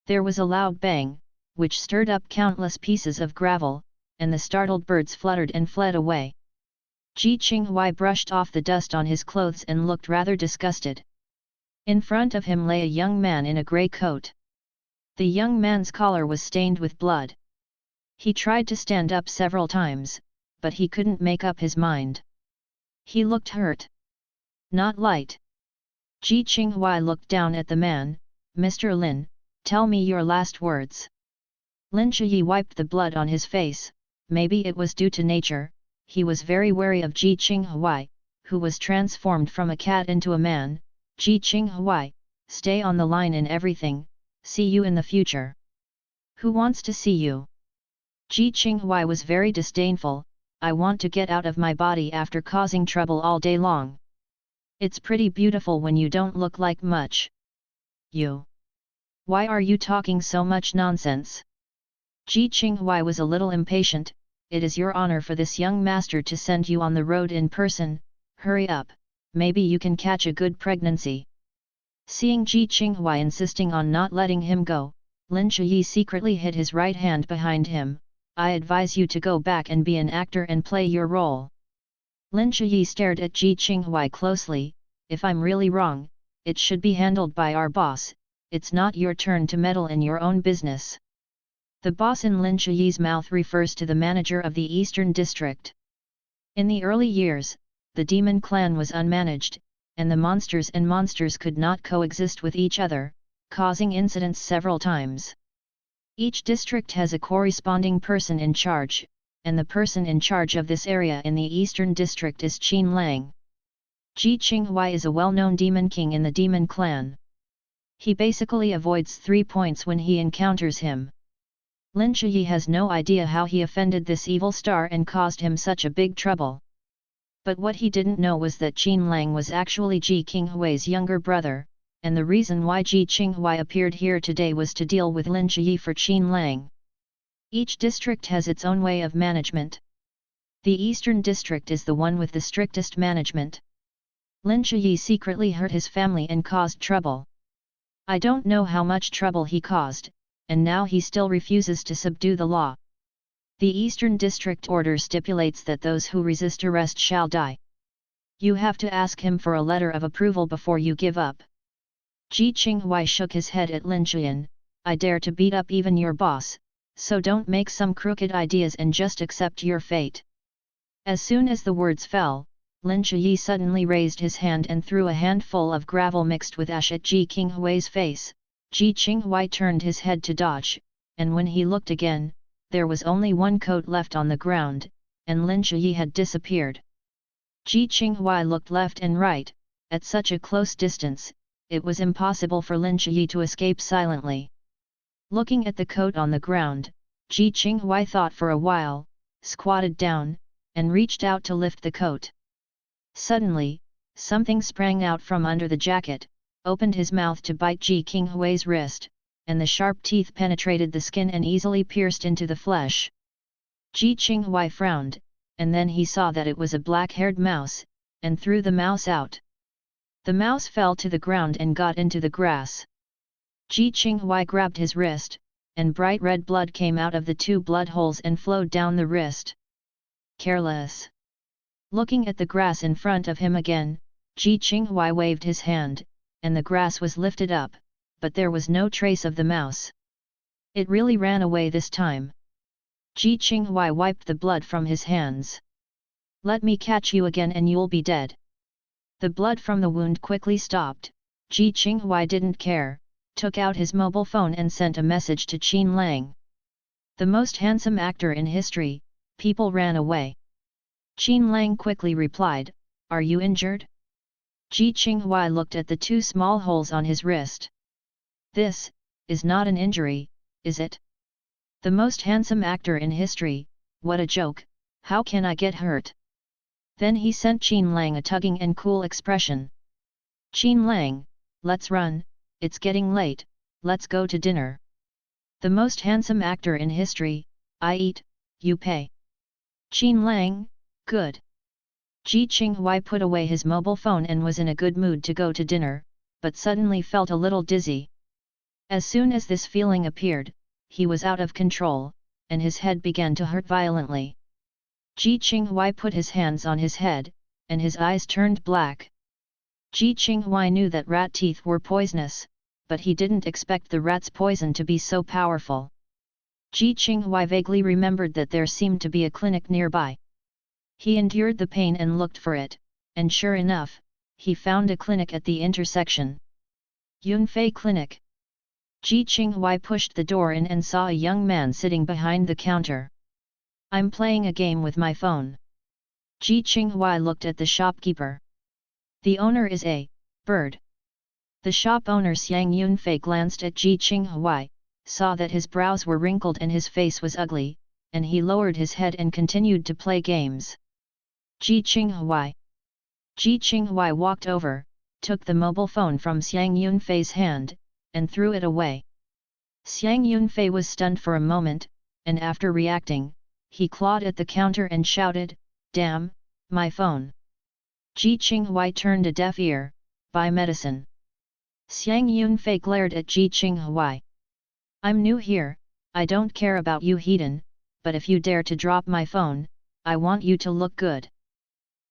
There was a loud bang, which stirred up countless pieces of gravel, and the startled birds fluttered and fled away. Ji Qinghui brushed off the dust on his clothes and looked rather disgusted. In front of him lay a young man in a grey coat. The young man's collar was stained with blood. He tried to stand up several times, but he couldn't make up his mind. He looked hurt. Not light. Ji Qinghui looked down at the man. "Mr. Lin, tell me your last words." Lin Shiyi wiped the blood on his face. Maybe it was due to nature, he was very wary of Ji Qinghui, who was transformed from a cat into a man. "Ji Qinghui, stay on the line in everything, see you in the future." "Who wants to see you?" Ji Qinghui was very disdainful. "I want to get out of my body after causing trouble all day long. It's pretty beautiful when you don't look like much." "You? Why are you talking so much nonsense?" Ji Qinghui was a little impatient. "It is your honor for this young master to send you on the road in person, hurry up, maybe you can catch a good pregnancy." Seeing Ji Qinghui insisting on not letting him go, Lin Shiyi secretly hid his right hand behind him. "I advise you to go back and be an actor and play your role." Lin Shiyi stared at Ji Qinghui closely. "If I'm really wrong, it should be handled by our boss, it's not your turn to meddle in your own business." The boss in Lin Shiyi's mouth refers to the manager of the Eastern District. In the early years, the demon clan was unmanaged, and the monsters could not coexist with each other, causing incidents several times. Each district has a corresponding person in charge, and the person in charge of this area in the Eastern District is Qin Lang. Ji Qinghui is a well-known demon king in the demon clan. He basically avoids 3 points when he encounters him. Lin Shiyi has no idea how he offended this evil star and caused him such a big trouble. But what he didn't know was that Qin Lang was actually Ji Qinghui's younger brother, and the reason why Ji Qinghui appeared here today was to deal with Lin Shiyi for Qin Lang. Each district has its own way of management. The Eastern District is the one with the strictest management. Lin Shiyi secretly hurt his family and caused trouble. I don't know how much trouble he caused, and now he still refuses to subdue the law. The Eastern District order stipulates that those who resist arrest shall die. You have to ask him for a letter of approval before you give up. Ji Qinghui shook his head at Lin Shiyan. "I dare to beat up even your boss, so don't make some crooked ideas and just accept your fate." As soon as the words fell, Lin Shiyi suddenly raised his hand and threw a handful of gravel mixed with ash at Ji Qinghui's face. Ji Qinghui turned his head to dodge, and when he looked again, there was only one coat left on the ground, and Lin Shiyi had disappeared. Ji Qinghui looked left and right. At such a close distance, it was impossible for Lin Shiyi to escape silently. Looking at the coat on the ground, Ji Qinghui thought for a while, squatted down, and reached out to lift the coat. Suddenly, something sprang out from under the jacket, opened his mouth to bite Ji Qinghui's wrist, and the sharp teeth penetrated the skin and easily pierced into the flesh. Ji Qinghui frowned, and then he saw that it was a black-haired mouse, and threw the mouse out. The mouse fell to the ground and got into the grass. Ji Qinghui grabbed his wrist, and bright red blood came out of the 2 blood holes and flowed down the wrist. Careless. Looking at the grass in front of him again, Ji Qinghui waved his hand, and the grass was lifted up, but there was no trace of the mouse. It really ran away this time. Ji Qinghui wiped the blood from his hands. "Let me catch you again and you'll be dead." The blood from the wound quickly stopped. Ji Qinghui didn't care, took out his mobile phone and sent a message to Qin Lang. "The most handsome actor in history, people ran away." Qin Lang quickly replied, "Are you injured?" Ji Qinghui looked at the 2 small holes on his wrist. "This is not an injury, is it? The most handsome actor in history, what a joke, how can I get hurt?" Then he sent Qin Lang a tugging and cool expression. "Qin Lang, let's run, it's getting late, let's go to dinner. The most handsome actor in history, I eat, you pay." Qin Lang, good. Ji Qinghui put away his mobile phone and was in a good mood to go to dinner, but suddenly felt a little dizzy. As soon as this feeling appeared, he was out of control, and his head began to hurt violently. Ji Qinghuai put his hands on his head, and his eyes turned black. Ji Qinghuai knew that rat teeth were poisonous, but he didn't expect the rat's poison to be so powerful. Ji Qinghuai vaguely remembered that there seemed to be a clinic nearby. He endured the pain and looked for it, and sure enough, he found a clinic at the intersection. Yunfei Clinic. Ji Qinghuai pushed the door in and saw a young man sitting behind the counter. I'm playing a game with my phone. Ji Qinghuai looked at the shopkeeper. The owner is a bird. The shop owner Xiang Yunfei glanced at Ji Qinghuai, saw that his brows were wrinkled and his face was ugly, and he lowered his head and continued to play games. Ji Qinghuai. Ji Qinghuai walked over, took the mobile phone from Xiang Yunfei's hand, and threw it away. Xiang Yunfei was stunned for a moment, and after reacting, he clawed at the counter and shouted, "Damn, my phone!" Ji Qinghuai turned a deaf ear. "Buy medicine." Xiang Yunfei glared at Ji Qinghuai. "I'm new here, I don't care about you heathen, but if you dare to drop my phone, I want you to look good."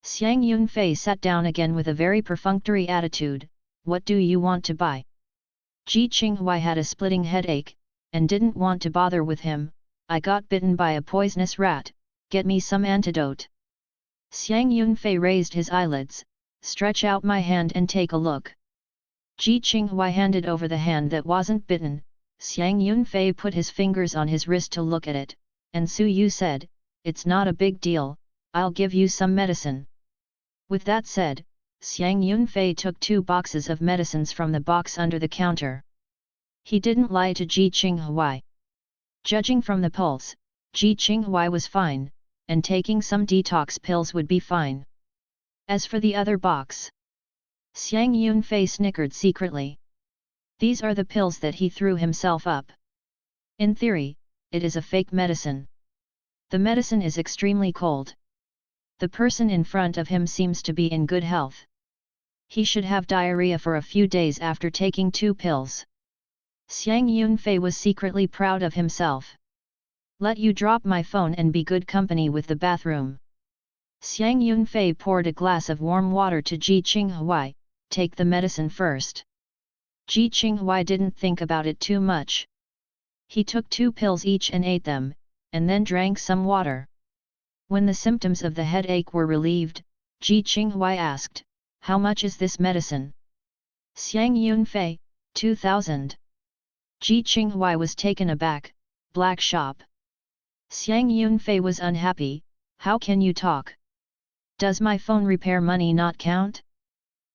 Xiang Yunfei sat down again with a very perfunctory attitude. "What do you want to buy?" Ji Qinghuai had a splitting headache, and didn't want to bother with him. "I got bitten by a poisonous rat, get me some antidote." Xiang Yunfei raised his eyelids. "Stretch out my hand and take a look." Ji Qinghuai handed over the hand that wasn't bitten. Xiang Yunfei put his fingers on his wrist to look at it, and Su Yu said, "It's not a big deal, I'll give you some medicine." With that said, Xiang Yunfei took 2 boxes of medicines from the box under the counter. He didn't lie to Ji Qinghuai. Judging from the pulse, Ji Qinghuai was fine, and taking some detox pills would be fine. As for the other box, Xiang Yunfei snickered secretly. These are the pills that he threw himself up. In theory, it is a fake medicine. The medicine is extremely cold. The person in front of him seems to be in good health. He should have diarrhea for a few days after taking 2 pills. Xiang Yunfei was secretly proud of himself. "Let you drop my phone and be good company with the bathroom." Xiang Yunfei poured a glass of warm water to Ji Qinghuai. "Take the medicine first." Ji Qinghuai didn't think about it too much. He took 2 pills each and ate them, and then drank some water. When the symptoms of the headache were relieved, Ji Qinghuai asked, "How much is this medicine?" Xiang Yunfei, 2,000. Ji Qinghuai was taken aback. "Black shop." Xiang Yunfei was unhappy. "How can you talk? Does my phone repair money not count?"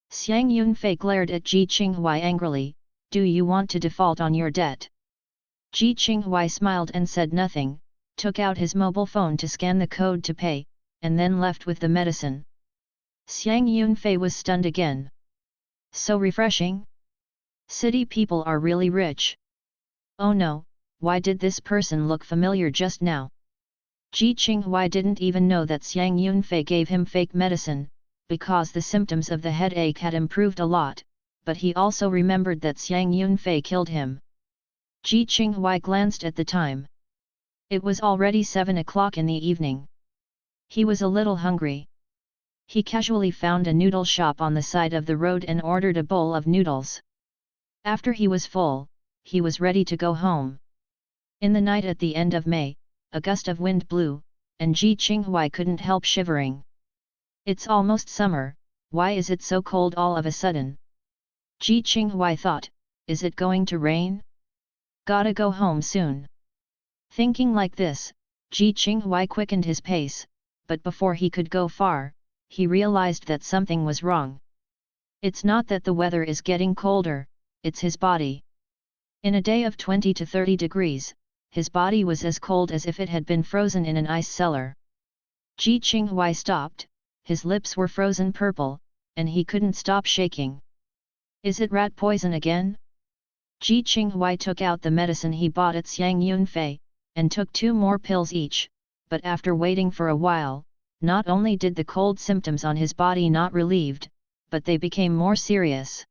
Xiang Yunfei glared at Ji Qinghuai angrily. "Do you want to default on your debt?" Ji Qinghuai smiled and said nothing, took out his mobile phone to scan the code to pay, and then left with the medicine. Xiang Yunfei was stunned again. So refreshing? City people are really rich. Oh no, why did this person look familiar just now? Ji Qinghuai didn't even know that Xiang Yunfei gave him fake medicine, because the symptoms of the headache had improved a lot, but he also remembered that Xiang Yunfei killed him. Ji Qinghuai glanced at the time. It was already 7 o'clock in the evening. He was a little hungry. He casually found a noodle shop on the side of the road and ordered a bowl of noodles. After he was full, he was ready to go home. In the night at the end of May, a gust of wind blew, and Ji Qinghuai couldn't help shivering. It's almost summer, why is it so cold all of a sudden? Ji Qinghuai thought, is it going to rain? Gotta go home soon. Thinking like this, Ji Qinghuai quickened his pace, but before he could go far, he realized that something was wrong. It's not that the weather is getting colder, it's his body. In a day of 20 to 30 degrees, his body was as cold as if it had been frozen in an ice cellar. Ji Qinghuai stopped, his lips were frozen purple, and he couldn't stop shaking. Is it rat poison again? Ji Qinghuai took out the medicine he bought at Xiang Yunfei, and took 2 more pills each, but after waiting for a while, not only did the cold symptoms on his body not relieved, but they became more serious.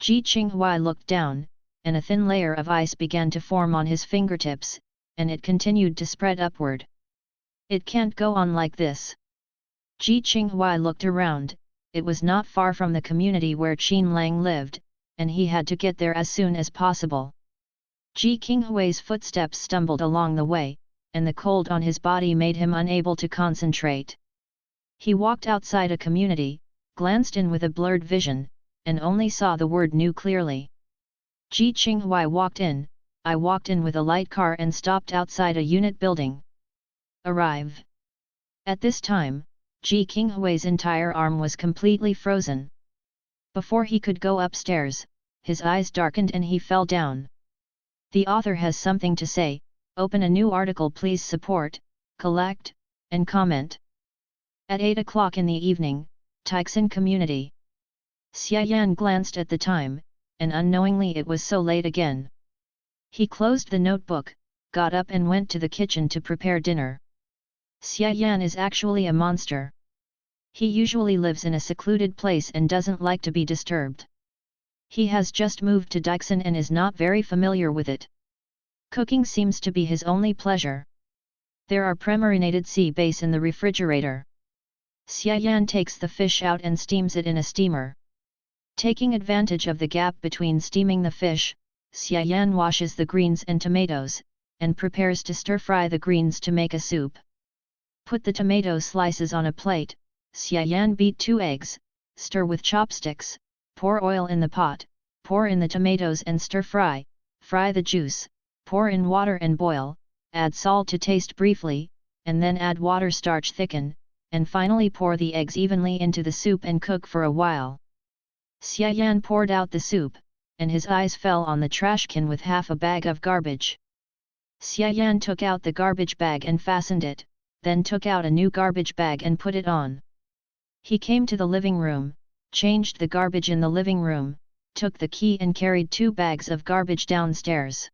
Ji Qinghuai looked down, and a thin layer of ice began to form on his fingertips, and it continued to spread upward. It can't go on like this. Ji Qinghui looked around. It was not far from the community where Qin Lang lived, and he had to get there as soon as possible. Ji Qinghui's footsteps stumbled along the way, and the cold on his body made him unable to concentrate. He walked outside a community, glanced in with a blurred vision, and only saw the word "new" clearly. Ji Qinghui walked in. I walked in with a light car and stopped outside a unit building. Arrive. At this time, Ji Qinghui's entire arm was completely frozen. Before he could go upstairs, his eyes darkened and he fell down. The author has something to say. Open a new article. Please support, collect, and comment. At 8 o'clock in the evening, Tixin Community. Xia Yan glanced at the time, and unknowingly it was so late again. He closed the notebook, got up and went to the kitchen to prepare dinner. Xia Yan is actually a monster. He usually lives in a secluded place and doesn't like to be disturbed. He has just moved to Dixon and is not very familiar with it. Cooking seems to be his only pleasure. There are pre-marinated sea bass in the refrigerator. Xia Yan takes the fish out and steams it in a steamer. Taking advantage of the gap between steaming the fish, Xia Yan washes the greens and tomatoes, and prepares to stir-fry the greens to make a soup. Put the tomato slices on a plate. Xia Yan beat 2 eggs, stir with chopsticks, pour oil in the pot, pour in the tomatoes and stir-fry, fry the juice, pour in water and boil, add salt to taste briefly, and then add water. Starch thicken, and finally pour the eggs evenly into the soup and cook for a while. Xia Yan poured out the soup, and his eyes fell on the trash can with half a bag of garbage. Xia Yan took out the garbage bag and fastened it, then took out a new garbage bag and put it on. He came to the living room, changed the garbage in the living room, took the key and carried 2 bags of garbage downstairs.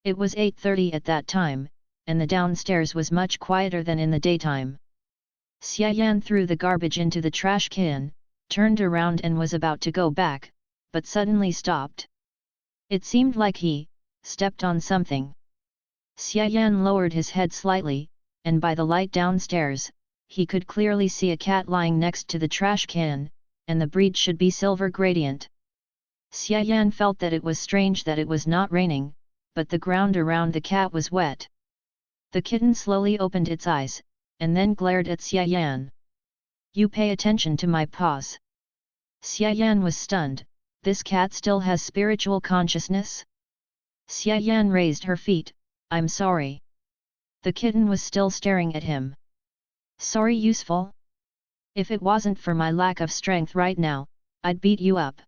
It was 8:30 at that time, and the downstairs was much quieter than in the daytime. Xia Yan threw the garbage into the trash can, turned around and was about to go back, but suddenly stopped. It seemed like he stepped on something. Xia Yan lowered his head slightly, and by the light downstairs, he could clearly see a cat lying next to the trash can, and the breed should be Silver Gradient. Xia Yan felt that it was strange that it was not raining, but the ground around the cat was wet. The kitten slowly opened its eyes, and then glared at Xia Yan. "You pay attention to my paws." Xia Yan was stunned. This cat still has spiritual consciousness? Xia Yan raised her feet. "I'm sorry." The kitten was still staring at him. "Sorry useful? If it wasn't for my lack of strength right now, I'd beat you up."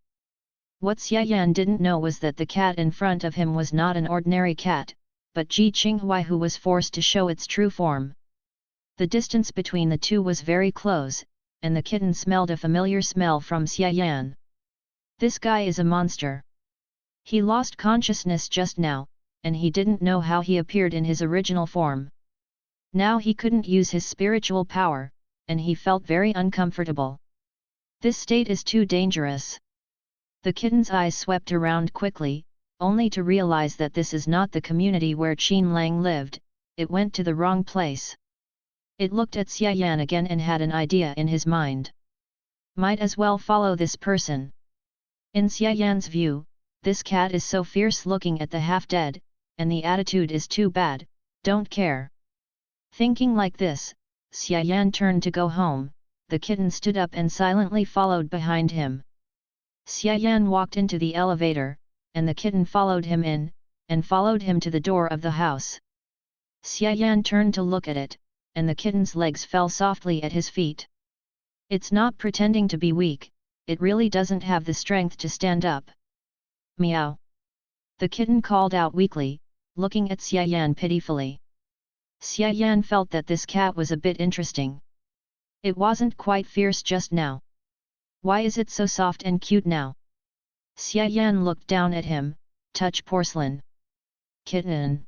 What Xia Yan didn't know was that the cat in front of him was not an ordinary cat, but Ji Qinghui, who was forced to show its true form. The distance between the two was very close, and the kitten smelled a familiar smell from Xia Yan. This guy is a monster. He lost consciousness just now, and he didn't know how he appeared in his original form. Now he couldn't use his spiritual power, and he felt very uncomfortable. This state is too dangerous. The kitten's eyes swept around quickly, only to realize that this is not the community where Qin Lang lived. It went to the wrong place. It looked at Xia Yan again and had an idea in his mind. Might as well follow this person. In Xia Yan's view, this cat is so fierce looking at the half-dead, and the attitude is too bad, don't care. Thinking like this, Xia Yan turned to go home. The kitten stood up and silently followed behind him. Xia Yan walked into the elevator, and the kitten followed him in, and followed him to the door of the house. Xia Yan turned to look at it, and the kitten's legs fell softly at his feet. It's not pretending to be weak, it really doesn't have the strength to stand up. Meow. The kitten called out weakly, looking at Xia Yan pitifully. Xia Yan felt that this cat was a bit interesting. It wasn't quite fierce just now. Why is it so soft and cute now? Xia Yan looked down at him. Touch porcelain. Kitten.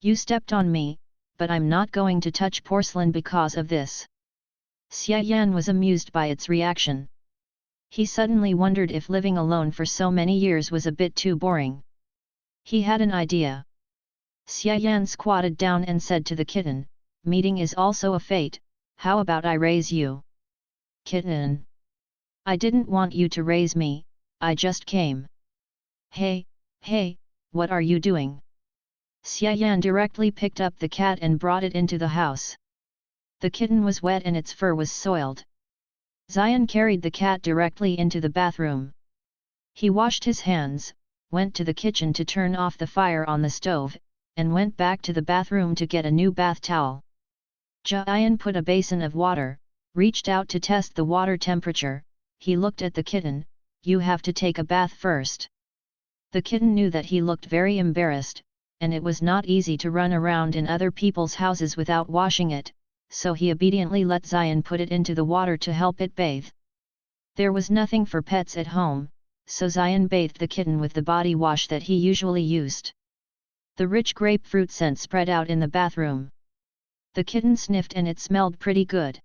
You stepped on me, but I'm not going to touch porcelain because of this. Xia Yan was amused by its reaction. He suddenly wondered if living alone for so many years was a bit too boring. He had an idea. Xia Yan squatted down and said to the kitten, "Meeting is also a fate, how about I raise you?" "Kitten! I didn't want you to raise me, I just came." "Hey, hey, what are you doing?" Xia Yan directly picked up the cat and brought it into the house. The kitten was wet and its fur was soiled. Xian carried the cat directly into the bathroom. He washed his hands, went to the kitchen to turn off the fire on the stove, and went back to the bathroom to get a new bath towel. Xian put a basin of water, reached out to test the water temperature. He looked at the kitten, "You have to take a bath first." The kitten knew that he looked very embarrassed, and it was not easy to run around in other people's houses without washing it, so he obediently let Xian put it into the water to help it bathe. There was nothing for pets at home, so Xian bathed the kitten with the body wash that he usually used. The rich grapefruit scent spread out in the bathroom. The kitten sniffed and it smelled pretty good.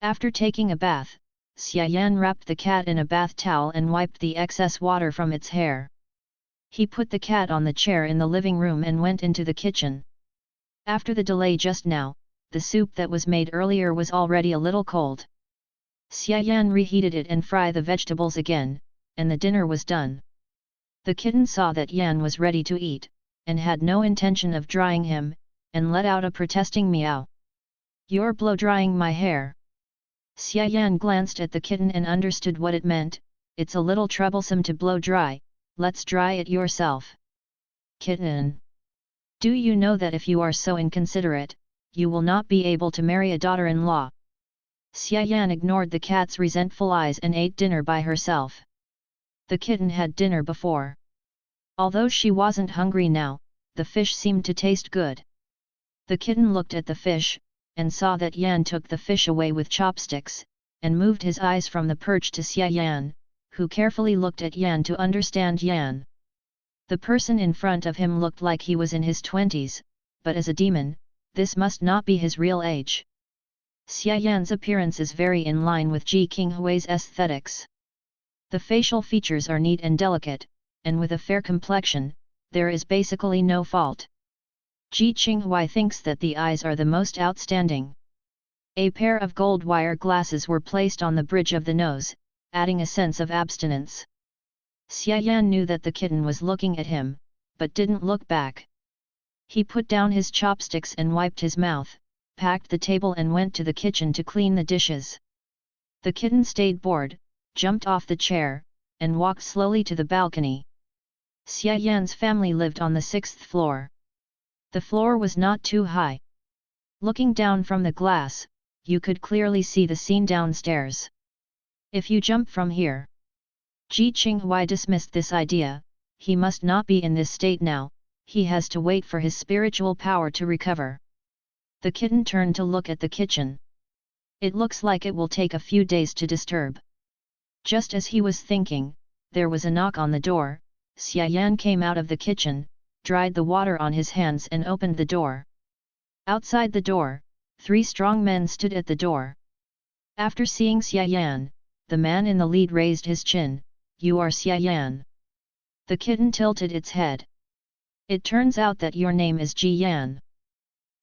After taking a bath, Xia Yan wrapped the cat in a bath towel and wiped the excess water from its hair. He put the cat on the chair in the living room and went into the kitchen. After the delay just now, the soup that was made earlier was already a little cold. Xia Yan reheated it and fried the vegetables again, and the dinner was done. The kitten saw that Yan was ready to eat, and had no intention of drying him, and let out a protesting meow. "You're blow-drying my hair." Xia Yan glanced at the kitten and understood what it meant. "It's a little troublesome to blow-dry, let's dry it yourself." "Kitten! Do you know that if you are so inconsiderate, you will not be able to marry a daughter-in-law?" Xia Yan ignored the cat's resentful eyes and ate dinner by herself. The kitten had dinner before. Although she wasn't hungry now, the fish seemed to taste good. The kitten looked at the fish, and saw that Yan took the fish away with chopsticks, and moved his eyes from the perch to Xia Yan, who carefully looked at Yan to understand Yan. The person in front of him looked like he was in his 20s, but as a demon, this must not be his real age. Xia Yan's appearance is very in line with Ji Qinghui's aesthetics. The facial features are neat and delicate, and with a fair complexion, there is basically no fault. Ji Qinghui thinks that the eyes are the most outstanding. A pair of gold wire glasses were placed on the bridge of the nose, adding a sense of abstinence. Xia Yan knew that the kitten was looking at him, but didn't look back. He put down his chopsticks and wiped his mouth, packed the table and went to the kitchen to clean the dishes. The kitten stayed bored, jumped off the chair, and walked slowly to the balcony. Xia Yan's family lived on the 6th floor. The floor was not too high. Looking down from the glass, you could clearly see the scene downstairs. "If you jump from here..." Ji Qinghui dismissed this idea. He must not be in this state now, he has to wait for his spiritual power to recover. The kitten turned to look at the kitchen. It looks like it will take a few days to disturb. Just as he was thinking, there was a knock on the door. Xia Yan came out of the kitchen, dried the water on his hands and opened the door. Outside the door, 3 strong men stood at the door. After seeing Xia Yan, the man in the lead raised his chin. "You are Xia Yan." The kitten tilted its head. "It turns out that your name is Ji Yan."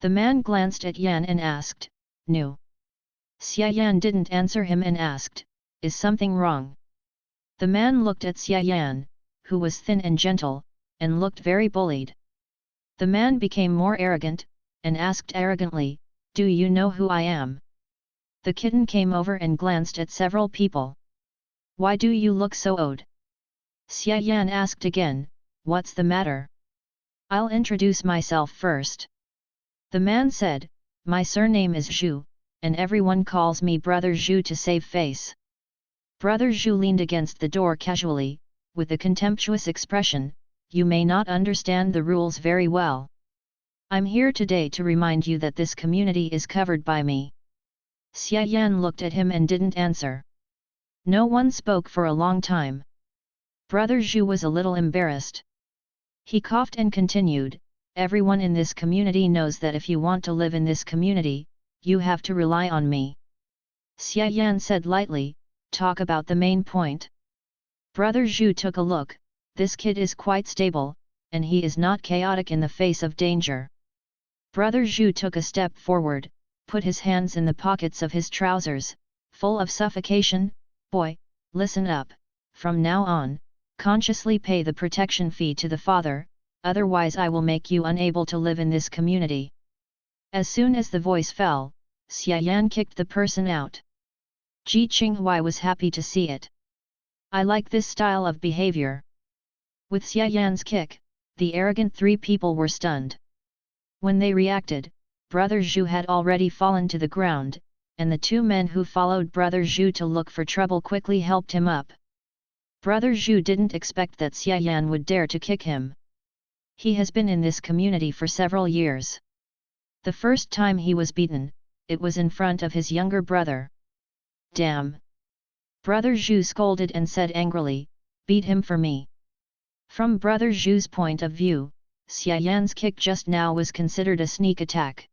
The man glanced at Yan and asked, "No." Xia Yan didn't answer him and asked, "Is something wrong?" The man looked at Xia Yan, who was thin and gentle, and looked very bullied. The man became more arrogant, and asked arrogantly, "Do you know who I am?" The kitten came over and glanced at several people. "Why do you look so odd?" Xia Yan asked again, "What's the matter?" "I'll introduce myself first." The man said, "My surname is Zhu, and everyone calls me Brother Zhu to save face." Brother Zhu leaned against the door casually, with a contemptuous expression, "You may not understand the rules very well. I'm here today to remind you that this community is covered by me." Xia Yan looked at him and didn't answer. No one spoke for a long time. Brother Zhu was a little embarrassed. He coughed and continued, "Everyone in this community knows that if you want to live in this community, you have to rely on me." Xia Yan said lightly, "Talk about the main point." Brother Zhu took a look. "This kid is quite stable, and he is not chaotic in the face of danger. Brother Zhu took a step forward, put his hands in the pockets of his trousers, full of suffocation. Boy, listen up, from now on, consciously pay the protection fee to the father, otherwise I will make you unable to live in this community. As soon as the voice fell, Xia Yan kicked the person out. Ji Qinghui was happy to see it. I like this style of behavior. With Xia Yan's kick, the arrogant three people were stunned. When they reacted, Brother Zhu had already fallen to the ground, and the two men who followed Brother Zhu to look for trouble quickly helped him up. Brother Zhu didn't expect that Xia Yan would dare to kick him. He has been in this community for several years. The first time he was beaten, it was in front of his younger brother. Damn! Brother Zhu scolded and said angrily, beat him for me. From Brother Zhu's point of view, Xia Yan's kick just now was considered a sneak attack.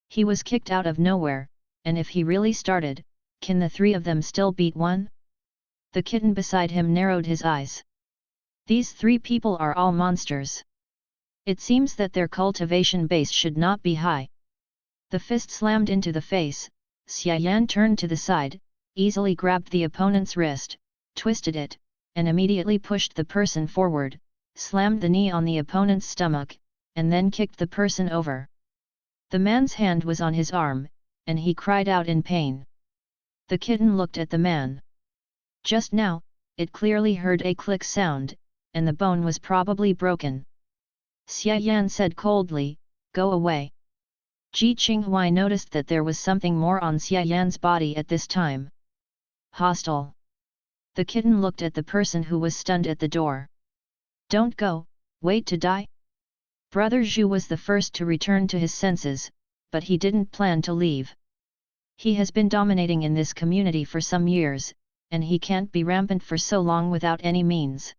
He was kicked out of nowhere, and if he really started, can the three of them still beat one? The kitten beside him narrowed his eyes. These three people are all monsters. It seems that their cultivation base should not be high. The fist slammed into the face, Xia Yan turned to the side, easily grabbed the opponent's wrist, twisted it, and immediately pushed the person forward, slammed the knee on the opponent's stomach, and then kicked the person over. The man's hand was on his arm, and he cried out in pain. The kitten looked at the man. Just now, it clearly heard a click sound, and the bone was probably broken. Xia Yan said coldly, go away. Ji Qinghui noticed that there was something more on Xia Yan's body at this time. Hostile. The kitten looked at the person who was stunned at the door. Don't go, wait to die? Brother Zhu was the first to return to his senses, but he didn't plan to leave. He has been dominating in this community for some years, and he can't be rampant for so long without any means.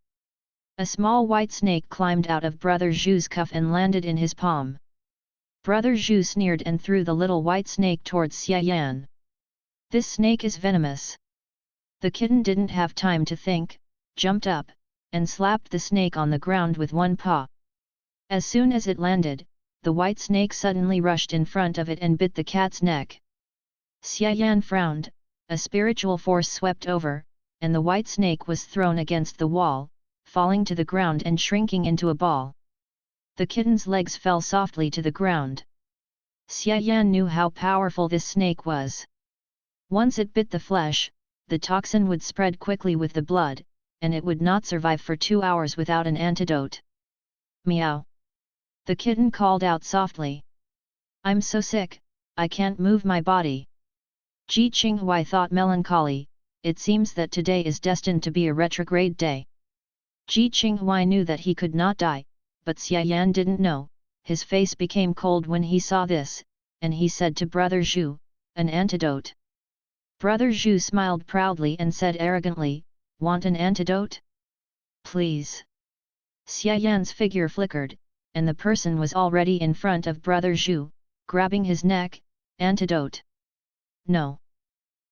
A small white snake climbed out of Brother Zhu's cuff and landed in his palm. Brother Zhu sneered and threw the little white snake towards Xia Yan. This snake is venomous. The kitten didn't have time to think, jumped up, and slapped the snake on the ground with one paw. As soon as it landed, the white snake suddenly rushed in front of it and bit the cat's neck. Xia Yan frowned, a spiritual force swept over, and the white snake was thrown against the wall, falling to the ground and shrinking into a ball. The kitten's legs fell softly to the ground. Xia Yan knew how powerful this snake was. Once it bit the flesh, the toxin would spread quickly with the blood, and it would not survive for 2 hours without an antidote. Meow! The kitten called out softly. I'm so sick, I can't move my body. Ji Qinghui thought melancholy, it seems that today is destined to be a retrograde day. Ji Qinghui knew that he could not die, but Xia Yan didn't know. His face became cold when he saw this, and he said to Brother Zhu, an antidote. Brother Zhu smiled proudly and said arrogantly, want an antidote? Please. Xia Yan's figure flickered, and the person was already in front of Brother Zhu, grabbing his neck. Antidote. No.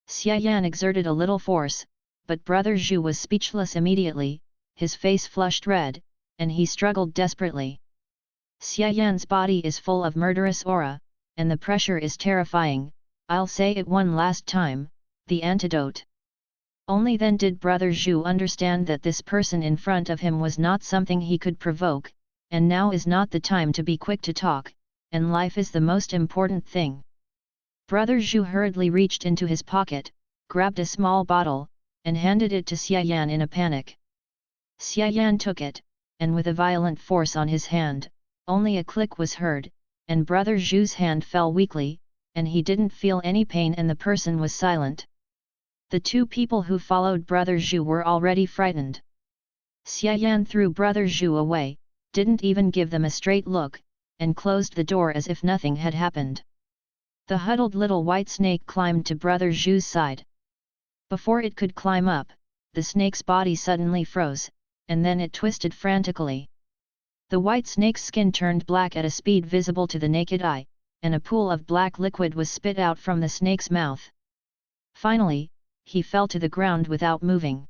Xia Yan exerted a little force, but Brother Zhu was speechless immediately, his face flushed red, and he struggled desperately. Xia Yan's body is full of murderous aura, and the pressure is terrifying. I'll say it one last time, the antidote. Only then did Brother Zhu understand that this person in front of him was not something he could provoke, and now is not the time to be quick to talk, and life is the most important thing. Brother Zhu hurriedly reached into his pocket, grabbed a small bottle, and handed it to Xia Yan in a panic. Xia Yan took it, and with a violent force on his hand, only a click was heard, and Brother Zhu's hand fell weakly, and he didn't feel any pain and the person was silent. The two people who followed Brother Zhu were already frightened. Xia Yan threw Brother Zhu away, didn't even give them a straight look, and closed the door as if nothing had happened. The huddled little white snake climbed to Brother Zhu's side. Before it could climb up, the snake's body suddenly froze, and then it twisted frantically. The white snake's skin turned black at a speed visible to the naked eye, and a pool of black liquid was spit out from the snake's mouth. Finally, he fell to the ground without moving.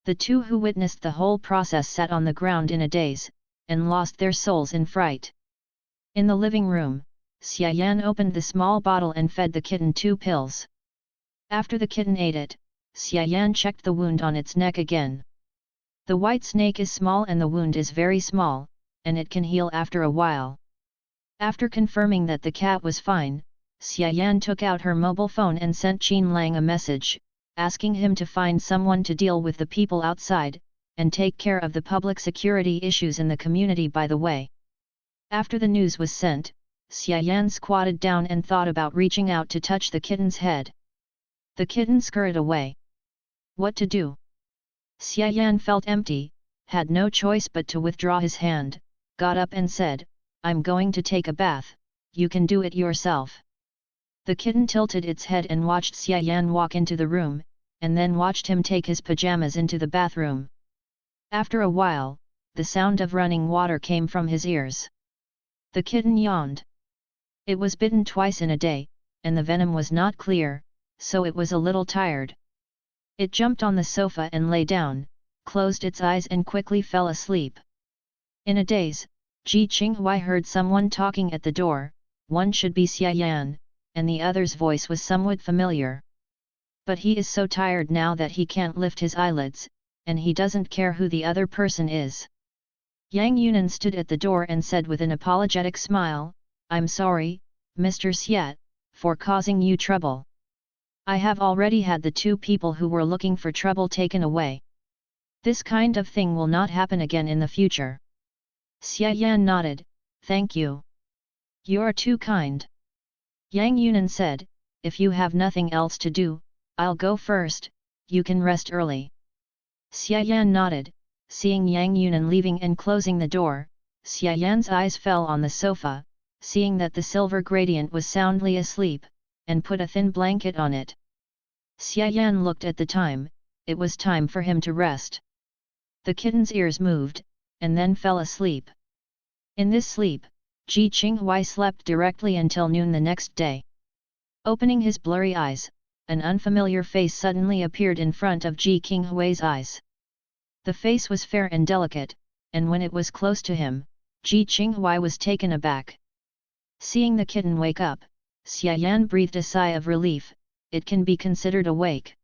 The two who witnessed the whole process sat on the ground in a daze, and lost their souls in fright. In the living room, Xia Yan opened the small bottle and fed the kitten 2 pills. After the kitten ate it, Xia Yan checked the wound on its neck again. The white snake is small and the wound is very small, and it can heal after a while. After confirming that the cat was fine, Xia Yan took out her mobile phone and sent Qin Lang a message, asking him to find someone to deal with the people outside, and take care of the public security issues in the community by the way. After the news was sent, Xia Yan squatted down and thought about reaching out to touch the kitten's head. The kitten scurried away. What to do? Xia Yan felt empty, had no choice but to withdraw his hand, got up and said, "I'm going to take a bath, you can do it yourself." The kitten tilted its head and watched Xia Yan walk into the room, and then watched him take his pajamas into the bathroom. After a while, the sound of running water came from his ears. The kitten yawned. It was bitten twice in a day, and the venom was not clear, so it was a little tired. It jumped on the sofa and lay down, closed its eyes and quickly fell asleep. In a daze, Ji Qinghui heard someone talking at the door. One should be Xia Yan, and the other's voice was somewhat familiar. But he is so tired now that he can't lift his eyelids, and he doesn't care who the other person is. Yang Yunan stood at the door and said with an apologetic smile, "I'm sorry, Mr. Xiat, for causing you trouble. I have already had the 2 people who were looking for trouble taken away. This kind of thing will not happen again in the future." Xia Yan nodded, "Thank you. You're too kind." Yang Yunan said, "If you have nothing else to do, I'll go first, you can rest early." Xia Yan nodded, seeing Yang Yunan leaving and closing the door. Xia Yan's eyes fell on the sofa, seeing that the silver gradient was soundly asleep, and put a thin blanket on it. Xia Yan looked at the time, it was time for him to rest. The kitten's ears moved, and then fell asleep. In this sleep, Ji Qinghui slept directly until noon the next day. Opening his blurry eyes, an unfamiliar face suddenly appeared in front of Ji Qinghui's eyes. The face was fair and delicate, and when it was close to him, Ji Qinghui was taken aback. Seeing the kitten wake up, Xia Yan breathed a sigh of relief. It can be considered awake.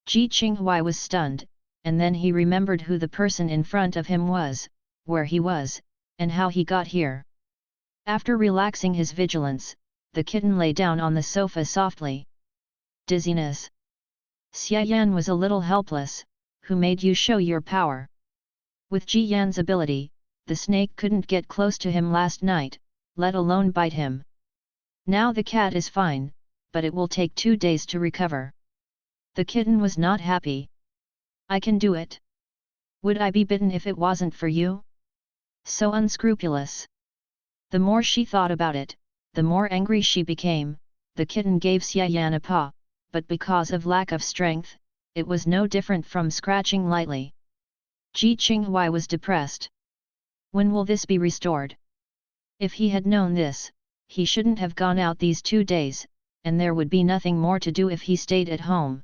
Ji Qinghui was stunned, and then he remembered who the person in front of him was, where he was, and how he got here. After relaxing his vigilance, the kitten lay down on the sofa softly. Dizziness. Xia Yan was a little helpless. Who made you show your power? With Ji Yan's ability, the snake couldn't get close to him last night, let alone bite him. Now the cat is fine, but it will take 2 days to recover. The kitten was not happy. I can do it. Would I be bitten if it wasn't for you? So unscrupulous. The more she thought about it, the more angry she became. The kitten gave Xia Yan a paw, but because of lack of strength, it was no different from scratching lightly. Ji Qinghui was depressed. When will this be restored? If he had known this, he shouldn't have gone out these 2 days, and there would be nothing more to do if he stayed at home.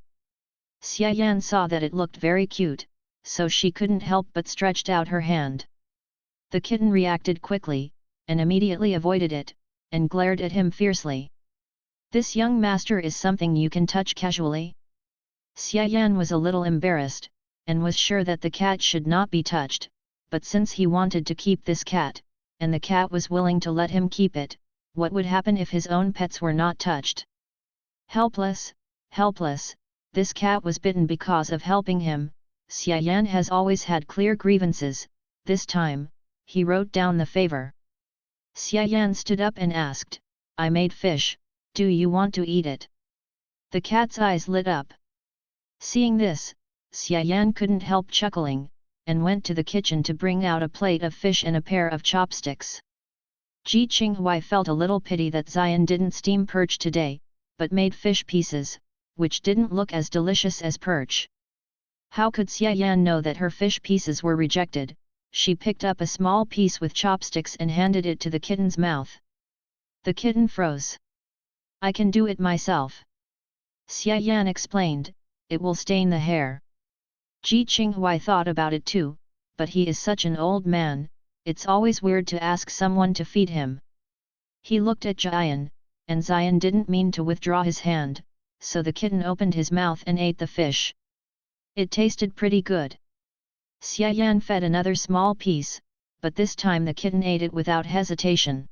Xia Yan saw that it looked very cute, so she couldn't help but stretched out her hand. The kitten reacted quickly, and immediately avoided it, and glared at him fiercely. This young master is something you can touch casually? Xia Yan was a little embarrassed, and was sure that the cat should not be touched, but since he wanted to keep this cat, and the cat was willing to let him keep it, what would happen if his own pets were not touched? Helpless, helpless, this cat was bitten because of helping him. Xia Yan has always had clear grievances. This time, he wrote down the favor. Xia Yan stood up and asked, I made fish, do you want to eat it? The cat's eyes lit up. Seeing this, Xia Yan couldn't help chuckling, and went to the kitchen to bring out a plate of fish and a pair of chopsticks. Ji Qinghui felt a little pity that Xian didn't steam perch today, but made fish pieces, which didn't look as delicious as perch. How could Xia Yan know that her fish pieces were rejected? She picked up a small piece with chopsticks and handed it to the kitten's mouth. The kitten froze. I can do it myself. Xia Yan explained, it will stain the hair. Ji Qinghui thought about it too, but he is such an old man, it's always weird to ask someone to feed him. He looked at Jian, and Zion didn't mean to withdraw his hand, so the kitten opened his mouth and ate the fish. It tasted pretty good. Xia Yan fed another small piece, but this time the kitten ate it without hesitation.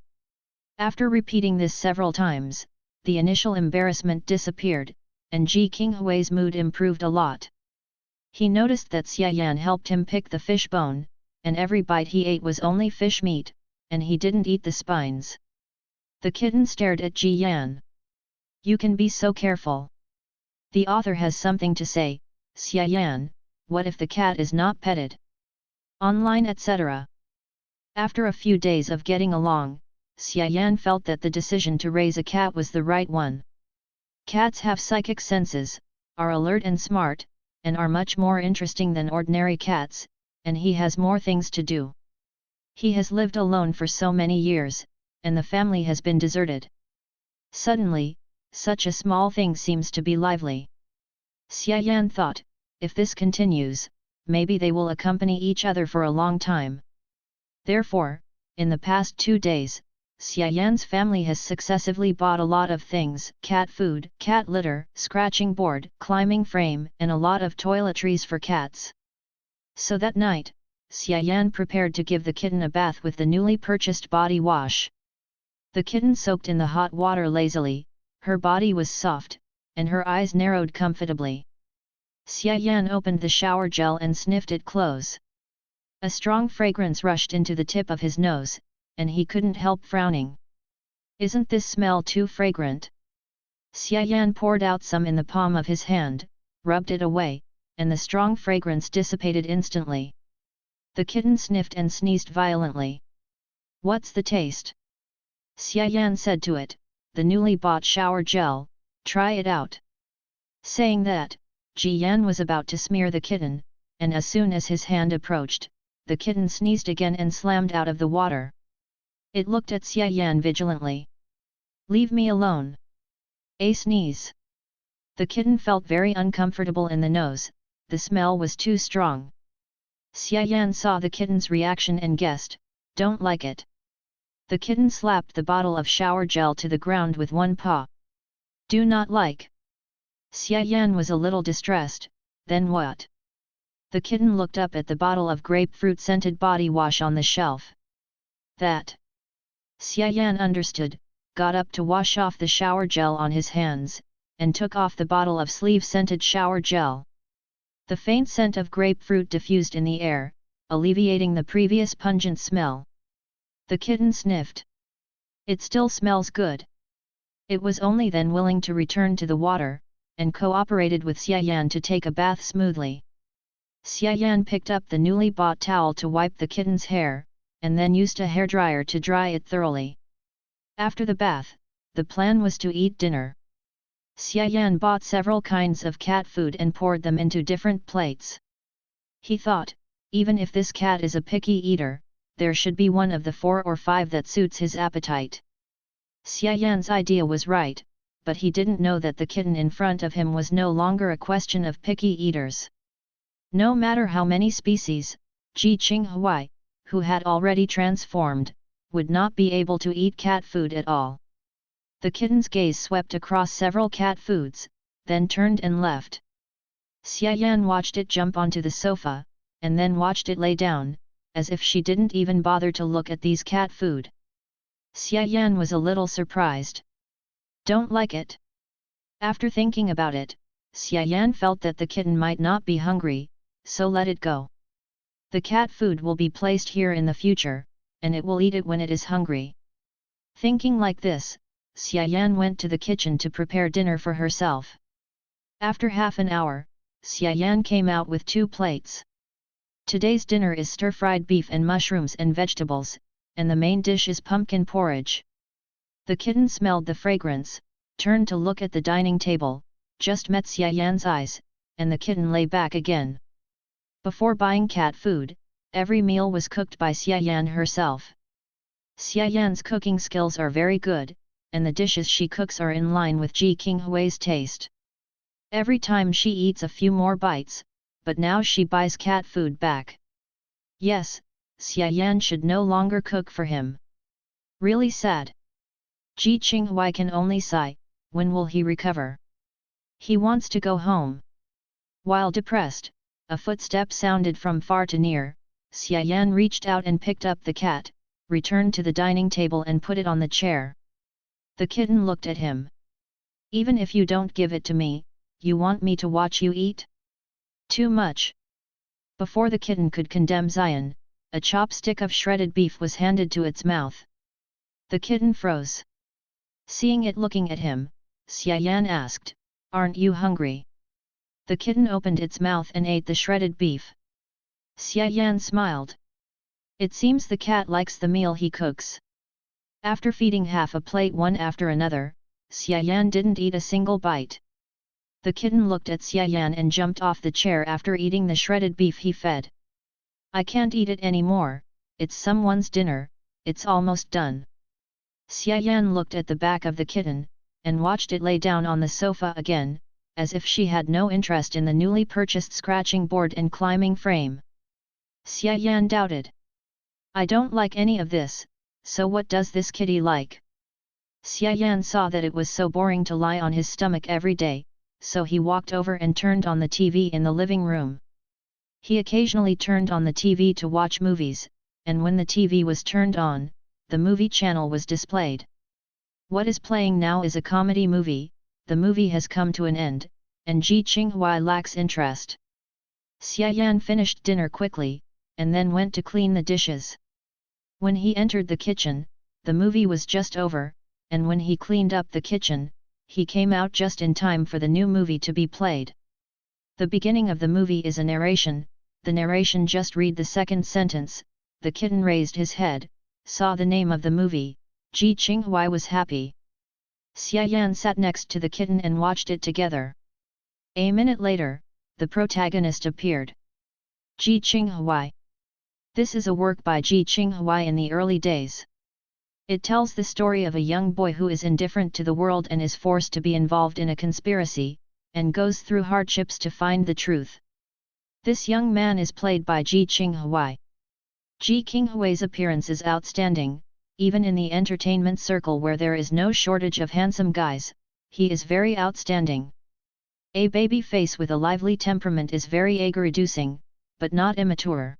After repeating this several times, the initial embarrassment disappeared, and Ji Qinghui's mood improved a lot. He noticed that Xia Yan helped him pick the fish bone, and every bite he ate was only fish meat, and he didn't eat the spines. The kitten stared at Ji Yan. You can be so careful. The author has something to say, Xia Yan, what if the cat is not petted? Online etc. After a few days of getting along, Xia Yan felt that the decision to raise a cat was the right one. Cats have psychic senses, are alert and smart, and are much more interesting than ordinary cats, and he has more things to do. He has lived alone for so many years, and the family has been deserted. Suddenly, such a small thing seems to be lively. Xia Yan thought, if this continues, maybe they will accompany each other for a long time. Therefore, in the past 2 days, Xia Yan's family has successively bought a lot of things: cat food, cat litter, scratching board, climbing frame, and a lot of toiletries for cats. So that night, Xia Yan prepared to give the kitten a bath with the newly purchased body wash. The kitten soaked in the hot water lazily, her body was soft, and her eyes narrowed comfortably. Xia Yan opened the shower gel and sniffed it close. A strong fragrance rushed into the tip of his nose, and he couldn't help frowning. Isn't this smell too fragrant? Xia Yan poured out some in the palm of his hand, rubbed it away, and the strong fragrance dissipated instantly. The kitten sniffed and sneezed violently. What's the taste? Xia Yan said to it, the newly bought shower gel, try it out. Saying that, Ji Yan was about to smear the kitten, and as soon as his hand approached, the kitten sneezed again and slammed out of the water. It looked at Xia Yan vigilantly. Leave me alone. A sneeze. The kitten felt very uncomfortable in the nose, the smell was too strong. Xia Yan saw the kitten's reaction and guessed, don't like it. The kitten slapped the bottle of shower gel to the ground with one paw. Do not like. Xia Yan was a little distressed, then what? The kitten looked up at the bottle of grapefruit-scented body wash on the shelf. That. Xia Yan understood, got up to wash off the shower gel on his hands, and took off the bottle of sleeve-scented shower gel. The faint scent of grapefruit diffused in the air, alleviating the previous pungent smell. The kitten sniffed. It still smells good. It was only then willing to return to the water, and cooperated with Xia Yan to take a bath smoothly. Xia Yan picked up the newly bought towel to wipe the kitten's hair, and then used a hairdryer to dry it thoroughly. After the bath, the plan was to eat dinner. Xia Yan bought several kinds of cat food and poured them into different plates. He thought, even if this cat is a picky eater, there should be one of the 4 or 5 that suits his appetite. Xia Yan's idea was right, but he didn't know that the kitten in front of him was no longer a question of picky eaters. No matter how many species, Ji Qinghui, who had already transformed, would not be able to eat cat food at all. The kitten's gaze swept across several cat foods, then turned and left. Xia Yan watched it jump onto the sofa, and then watched it lay down, as if she didn't even bother to look at these cat food. Xia Yan was a little surprised. Don't like it? After thinking about it, Xia Yan felt that the kitten might not be hungry, so let it go. The cat food will be placed here in the future, and it will eat it when it is hungry. Thinking like this, Xia Yan went to the kitchen to prepare dinner for herself. After half an hour, Xia Yan came out with 2 plates. Today's dinner is stir-fried beef and mushrooms and vegetables, and the main dish is pumpkin porridge. The kitten smelled the fragrance, turned to look at the dining table, just met Xia Yan's eyes, and the kitten lay back again. Before buying cat food, every meal was cooked by Xia Yan herself. Xia Yan's cooking skills are very good, and the dishes she cooks are in line with Ji Qinghui's taste. Every time she eats a few more bites, but now she buys cat food back. Yes, Xia Yan should no longer cook for him. Really sad. Ji Qinghui can only sigh, when will he recover? He wants to go home. While depressed, a footstep sounded from far to near. Xia Yan reached out and picked up the cat, returned to the dining table and put it on the chair. The kitten looked at him. Even if you don't give it to me, you want me to watch you eat? Too much. Before the kitten could condemn Xian, a chopstick of shredded beef was handed to its mouth. The kitten froze. Seeing it looking at him, Xia Yan asked, "Aren't you hungry?" The kitten opened its mouth and ate the shredded beef. Xia Yan smiled. It seems the cat likes the meal he cooks. After feeding half a plate one after another, Xia Yan didn't eat a single bite. The kitten looked at Xia Yan and jumped off the chair after eating the shredded beef he fed. "I can't eat it anymore, it's someone's dinner, it's almost done." Xia Yan looked at the back of the kitten, and watched it lay down on the sofa again, as if she had no interest in the newly purchased scratching board and climbing frame. Xia Yan doubted. "I don't like any of this, so what does this kitty like?" Xia Yan saw that it was so boring to lie on his stomach every day, so he walked over and turned on the TV in the living room. He occasionally turned on the TV to watch movies, and when the TV was turned on, the movie channel was displayed. What is playing now is a comedy movie. The movie has come to an end, and Ji Qinghui lacks interest. Xia Yan finished dinner quickly, and then went to clean the dishes. When he entered the kitchen, the movie was just over, and when he cleaned up the kitchen, he came out just in time for the new movie to be played. The beginning of the movie is a narration. The narration just read the second sentence. The kitten raised his head, saw the name of the movie. Ji Qinghui was happy. Xia Yan sat next to the kitten and watched it together. A minute later, the protagonist appeared. Ji Qinghui. This is a work by Ji Qinghui in the early days. It tells the story of a young boy who is indifferent to the world and is forced to be involved in a conspiracy, and goes through hardships to find the truth. This young man is played by Ji Qinghui. Ji Qinghui's appearance is outstanding, even in the entertainment circle where there is no shortage of handsome guys, he is very outstanding. A baby face with a lively temperament is very age-reducing, but not immature.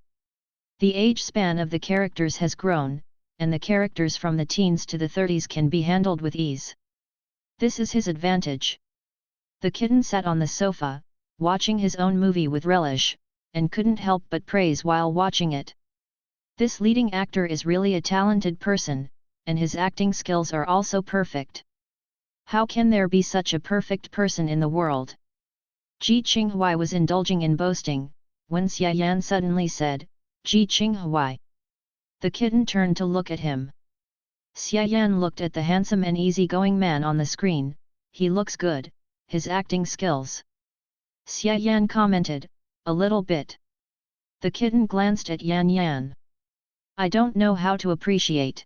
The age span of the characters has grown, and the characters from the teens to the 30s can be handled with ease. This is his advantage. The kitten sat on the sofa, watching his own movie with relish, and couldn't help but praise while watching it. This leading actor is really a talented person, and his acting skills are also perfect. How can there be such a perfect person in the world? Ji Qinghui was indulging in boasting, when Xia Yan suddenly said, "Ji Qinghui." The kitten turned to look at him. Xia Yan looked at the handsome and easygoing man on the screen. "He looks good, his acting skills." Xia Yan commented, "A little bit." The kitten glanced at Yan Yan. "I don't know how to appreciate."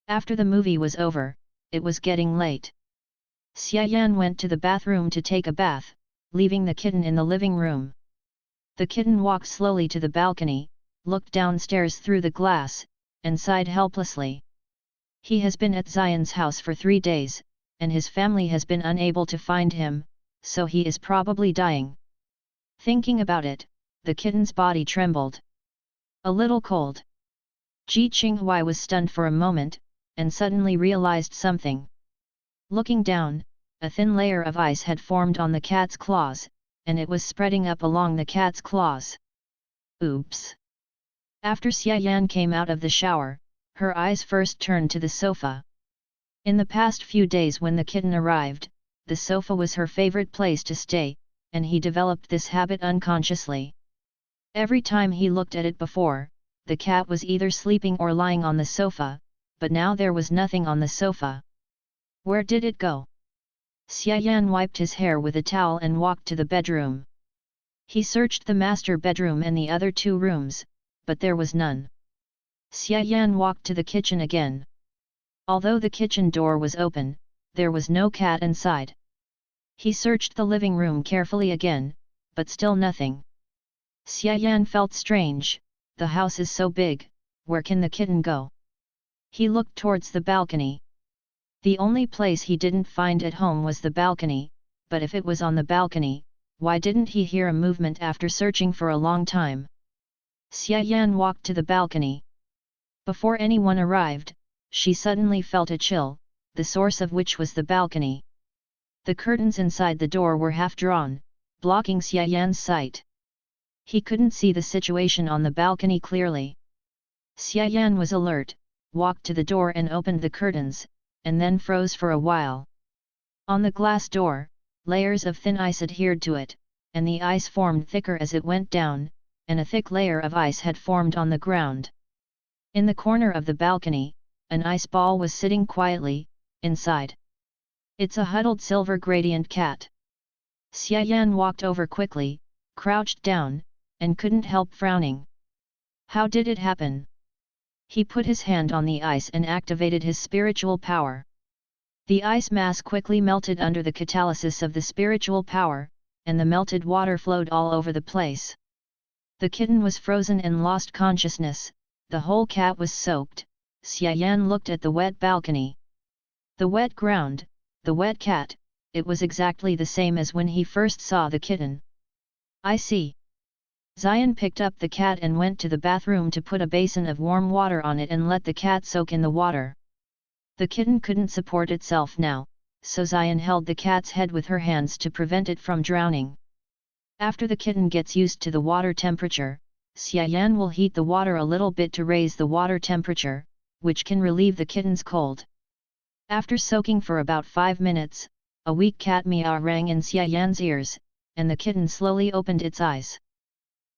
After the movie was over, it was getting late. Xia Yan went to the bathroom to take a bath, leaving the kitten in the living room. The kitten walked slowly to the balcony, looked downstairs through the glass, and sighed helplessly. He has been at Xian's house for 3 days, and his family has been unable to find him, so he is probably dying. Thinking about it, the kitten's body trembled. A little cold. Ji Qinghui was stunned for a moment, and suddenly realized something. Looking down, a thin layer of ice had formed on the cat's claws, and it was spreading up along the cat's claws. Oops! After Xia Yan came out of the shower, her eyes first turned to the sofa. In the past few days when the kitten arrived, the sofa was her favorite place to stay, and he developed this habit unconsciously. Every time he looked at it before, the cat was either sleeping or lying on the sofa, but now there was nothing on the sofa. Where did it go? Xia Yan wiped his hair with a towel and walked to the bedroom. He searched the master bedroom and the other 2 rooms, but there was none. Xia Yan walked to the kitchen again. Although the kitchen door was open, there was no cat inside. He searched the living room carefully again, but still nothing. Xia Yan felt strange. the house is so big, where can the kitten go? He looked towards the balcony. The only place he didn't find at home was the balcony, but if it was on the balcony, why didn't he hear a movement after searching for a long time? Xia Yan walked to the balcony. Before anyone arrived, she suddenly felt a chill, the source of which was the balcony. The curtains inside the door were half drawn, blocking Xia Yan's sight. He couldn't see the situation on the balcony clearly. Xia Yan was alert, walked to the door and opened the curtains, and then froze for a while. On the glass door, layers of thin ice adhered to it, and the ice formed thicker as it went down, and a thick layer of ice had formed on the ground. In the corner of the balcony, an ice ball was sitting quietly, inside. It's a huddled silver gradient cat. Xia Yan walked over quickly, crouched down, and couldn't help frowning. How did it happen? He put his hand on the ice and activated his spiritual power. The ice mass quickly melted under the catalysis of the spiritual power, and the melted water flowed all over the place. The kitten was frozen and lost consciousness, the whole cat was soaked. Xia Yan looked at the wet balcony. The wet ground, the wet cat, it was exactly the same as when he first saw the kitten. I see. Xian picked up the cat and went to the bathroom to put a basin of warm water on it and let the cat soak in the water. The kitten couldn't support itself now, so Xian held the cat's head with her hands to prevent it from drowning. After the kitten gets used to the water temperature, Xia Yan will heat the water a little bit to raise the water temperature, which can relieve the kitten's cold. After soaking for about 5 minutes, a weak cat meow rang in Xia Yan's ears, and the kitten slowly opened its eyes.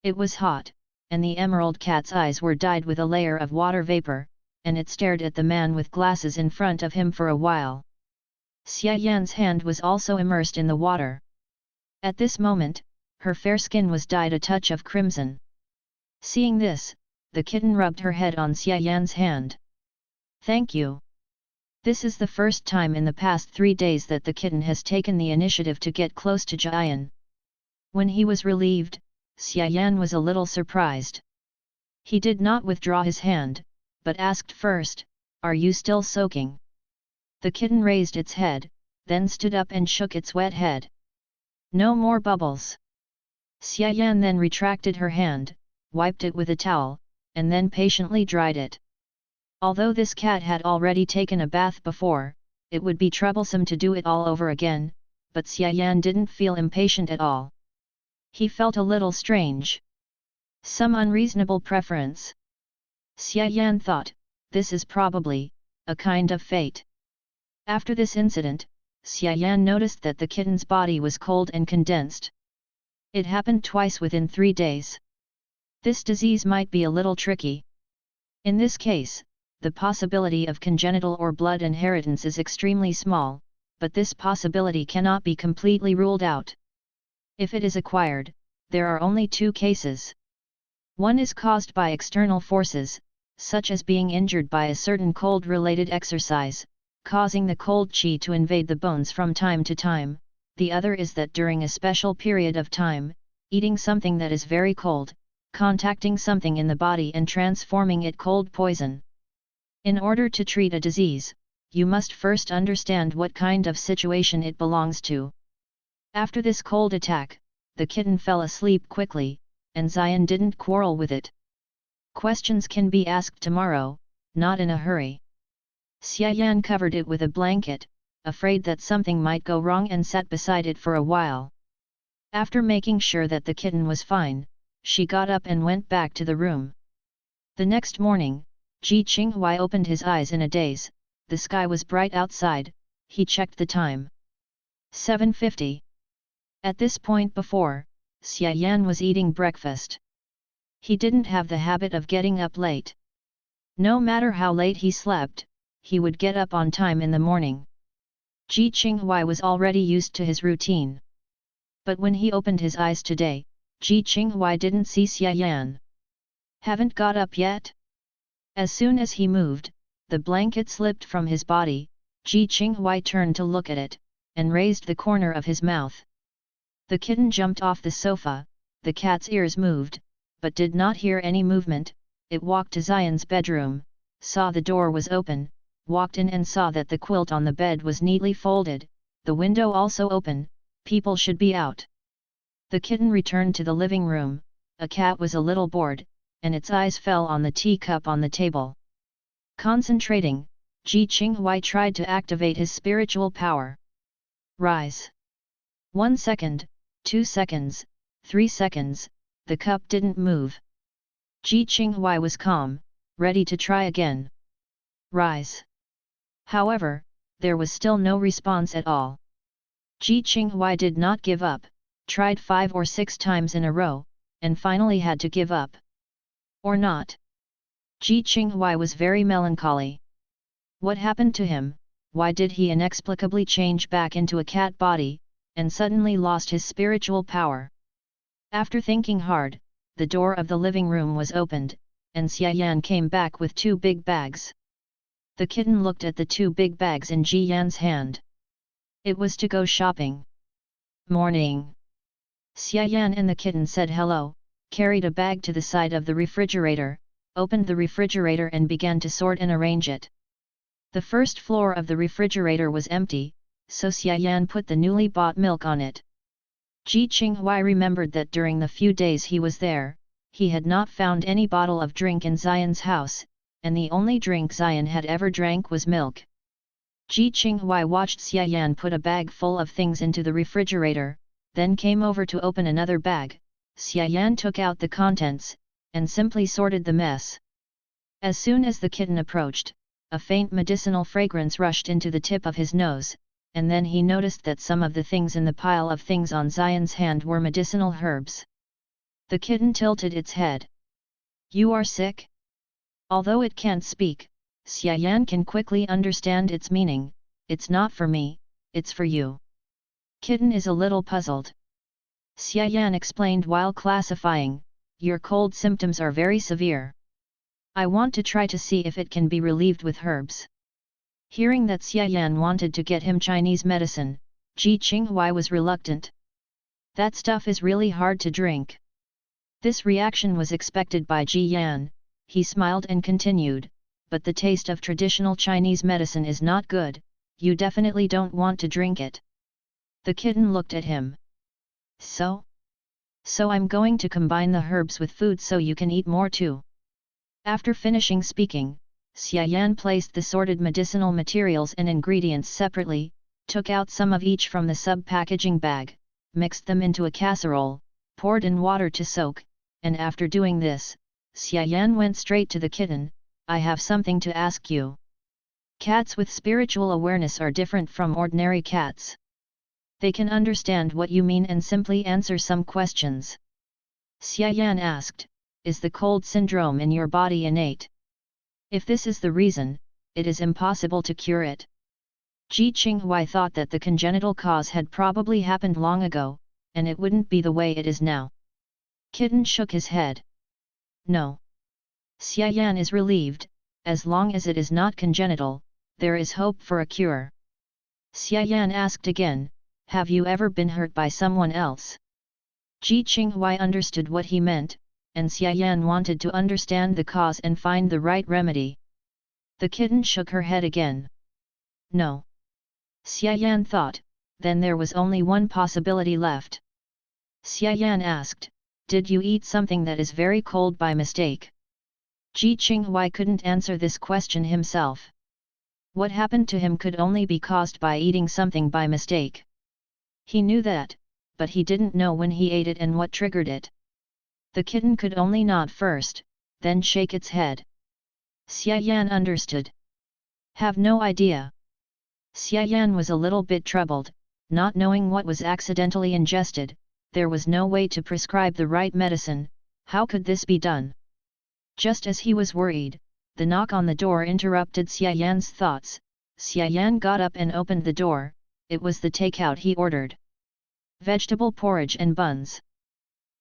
It was hot, and the emerald cat's eyes were dyed with a layer of water vapor, and it stared at the man with glasses in front of him for a while. Xia Yan's hand was also immersed in the water. At this moment, her fair skin was dyed a touch of crimson. Seeing this, the kitten rubbed her head on Xia Yan's hand. Thank you. This is the first time in the past 3 days that the kitten has taken the initiative to get close to Jian. When he was relieved, Xia Yan was a little surprised. He did not withdraw his hand, but asked first, "Are you still soaking?" The kitten raised its head, then stood up and shook its wet head. No more bubbles. Xia Yan then retracted her hand, wiped it with a towel, and then patiently dried it. Although this cat had already taken a bath before, it would be troublesome to do it all over again, but Xia Yan didn't feel impatient at all. He felt a little strange. Some unreasonable preference. Xia Yan thought, this is probably a kind of fate. After this incident, Xia Yan noticed that the kitten's body was cold and condensed. It happened twice within 3 days. This disease might be a little tricky. In this case, the possibility of congenital or blood inheritance is extremely small, but this possibility cannot be completely ruled out. If it is acquired, there are only 2 cases. One is caused by external forces, such as being injured by a certain cold-related exercise, causing the cold qi to invade the bones from time to time. The other is that during a special period of time, eating something that is very cold, contacting something in the body and transforming it cold poison. In order to treat a disease, you must first understand what kind of situation it belongs to. After this cold attack, the kitten fell asleep quickly, and Xian didn't quarrel with it. Questions can be asked tomorrow, not in a hurry. Xia Yan covered it with a blanket, afraid that something might go wrong, and sat beside it for a while. After making sure that the kitten was fine, she got up and went back to the room. The next morning, Ji Qinghui opened his eyes in a daze. The sky was bright outside. He checked the time. 7:50. At this point before, Xia Yan was eating breakfast. He didn't have the habit of getting up late. No matter how late he slept, he would get up on time in the morning. Ji Qinghui was already used to his routine. But when he opened his eyes today, Ji Qinghui didn't see Xia Yan. Haven't got up yet? As soon as he moved, the blanket slipped from his body. Ji Qinghui turned to look at it, and raised the corner of his mouth. The kitten jumped off the sofa, the cat's ears moved, but did not hear any movement. It walked to Xian's bedroom, saw the door was open, walked in and saw that the quilt on the bed was neatly folded, the window also open, people should be out. The kitten returned to the living room. A cat was a little bored, and its eyes fell on the teacup on the table. Concentrating, Ji Qinghui tried to activate his spiritual power. Rise. 1 second, 2 seconds, 3 seconds, the cup didn't move. Ji Qinghui was calm, ready to try again. Rise. However, there was still no response at all. Ji Qinghui did not give up, tried 5 or 6 times in a row, and finally had to give up. Or not. Ji Qinghui was very melancholy. What happened to him? Why did he inexplicably change back into a cat body, and suddenly lost his spiritual power? After thinking hard, the door of the living room was opened, and Xia Yan came back with 2 big bags. The kitten looked at the 2 big bags in Ji Yan's hand. It was to go shopping. Morning. Xia Yan and the kitten said hello, carried a bag to the side of the refrigerator, opened the refrigerator and began to sort and arrange it. The first floor of the refrigerator was empty, so Xia Yan put the newly bought milk on it. Ji Qinghui remembered that during the few days he was there, he had not found any bottle of drink in Xian's house, and the only drink Xian had ever drank was milk. Ji Qinghui watched Xia Yan put a bag full of things into the refrigerator, then came over to open another bag. Xia Yan took out the contents, and simply sorted the mess. As soon as the kitten approached, a faint medicinal fragrance rushed into the tip of his nose, and then he noticed that some of the things in the pile of things on Xian's hand were medicinal herbs. The kitten tilted its head. You are sick? Although it can't speak, Xia Yan can quickly understand its meaning. It's not for me, it's for you. Kitten is a little puzzled. Xia Yan explained while classifying, your cold symptoms are very severe. I want to try to see if it can be relieved with herbs. Hearing that Xia Yan wanted to get him Chinese medicine, Ji Qinghui was reluctant. That stuff is really hard to drink. This reaction was expected by Ji Yan. He smiled and continued, but the taste of traditional Chinese medicine is not good, you definitely don't want to drink it. The kitten looked at him. So I'm going to combine the herbs with food so you can eat more too. After finishing speaking, Xia Yan placed the sorted medicinal materials and ingredients separately, took out some of each from the sub-packaging bag, mixed them into a casserole, poured in water to soak, and after doing this, Xia Yan went straight to the kitten. I have something to ask you. Cats with spiritual awareness are different from ordinary cats. They can understand what you mean and simply answer some questions. Xia Yan asked, is the cold syndrome in your body innate? If this is the reason, it is impossible to cure it. Ji Qinghui thought that the congenital cause had probably happened long ago, and it wouldn't be the way it is now. Kitten shook his head. No. Xia Yan is relieved, as long as it is not congenital, there is hope for a cure. Xia Yan asked again, have you ever been hurt by someone else? Ji Qinghui understood what he meant, and Xia Yan wanted to understand the cause and find the right remedy. The kitten shook her head again. No. Xia Yan thought, then there was only one possibility left. Xia Yan asked, did you eat something that is very cold by mistake? Ji Qinghui couldn't answer this question himself. What happened to him could only be caused by eating something by mistake. He knew that, but he didn't know when he ate it and what triggered it. The kitten could only nod first, then shake its head. Xia Yan understood. Have no idea. Xia Yan was a little bit troubled, not knowing what was accidentally ingested. There was no way to prescribe the right medicine. How could this be done? Just as he was worried, the knock on the door interrupted Xia Yan's thoughts. Xia Yan got up and opened the door. It was the takeout he ordered. Vegetable porridge and buns.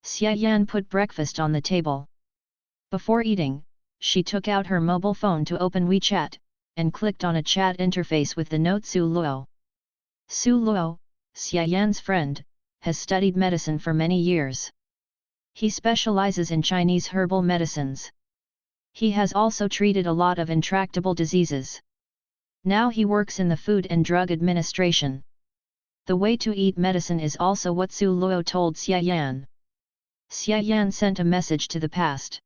Xia Yan put breakfast on the table. Before eating, she took out her mobile phone to open WeChat, and clicked on a chat interface with the note Su Luo. Su Luo, Xia Yan's friend, has studied medicine for many years. He specializes in Chinese herbal medicines. He has also treated a lot of intractable diseases. Now he works in the Food and Drug Administration. The way to eat medicine is also what Su Luo told Xia Yan. Xia Yan sent a message to the past.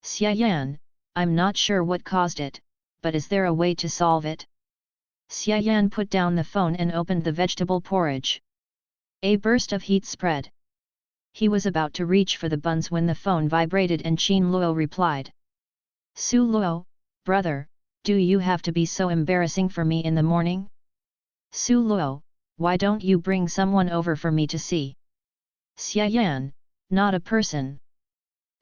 Xia Yan, I'm not sure what caused it, but is there a way to solve it? Xia Yan put down the phone and opened the vegetable porridge. A burst of heat spread. He was about to reach for the buns when the phone vibrated and Qin Luo replied. Su Luo, brother, do you have to be so embarrassing for me in the morning? Su Luo, why don't you bring someone over for me to see? Xia Yan, not a person.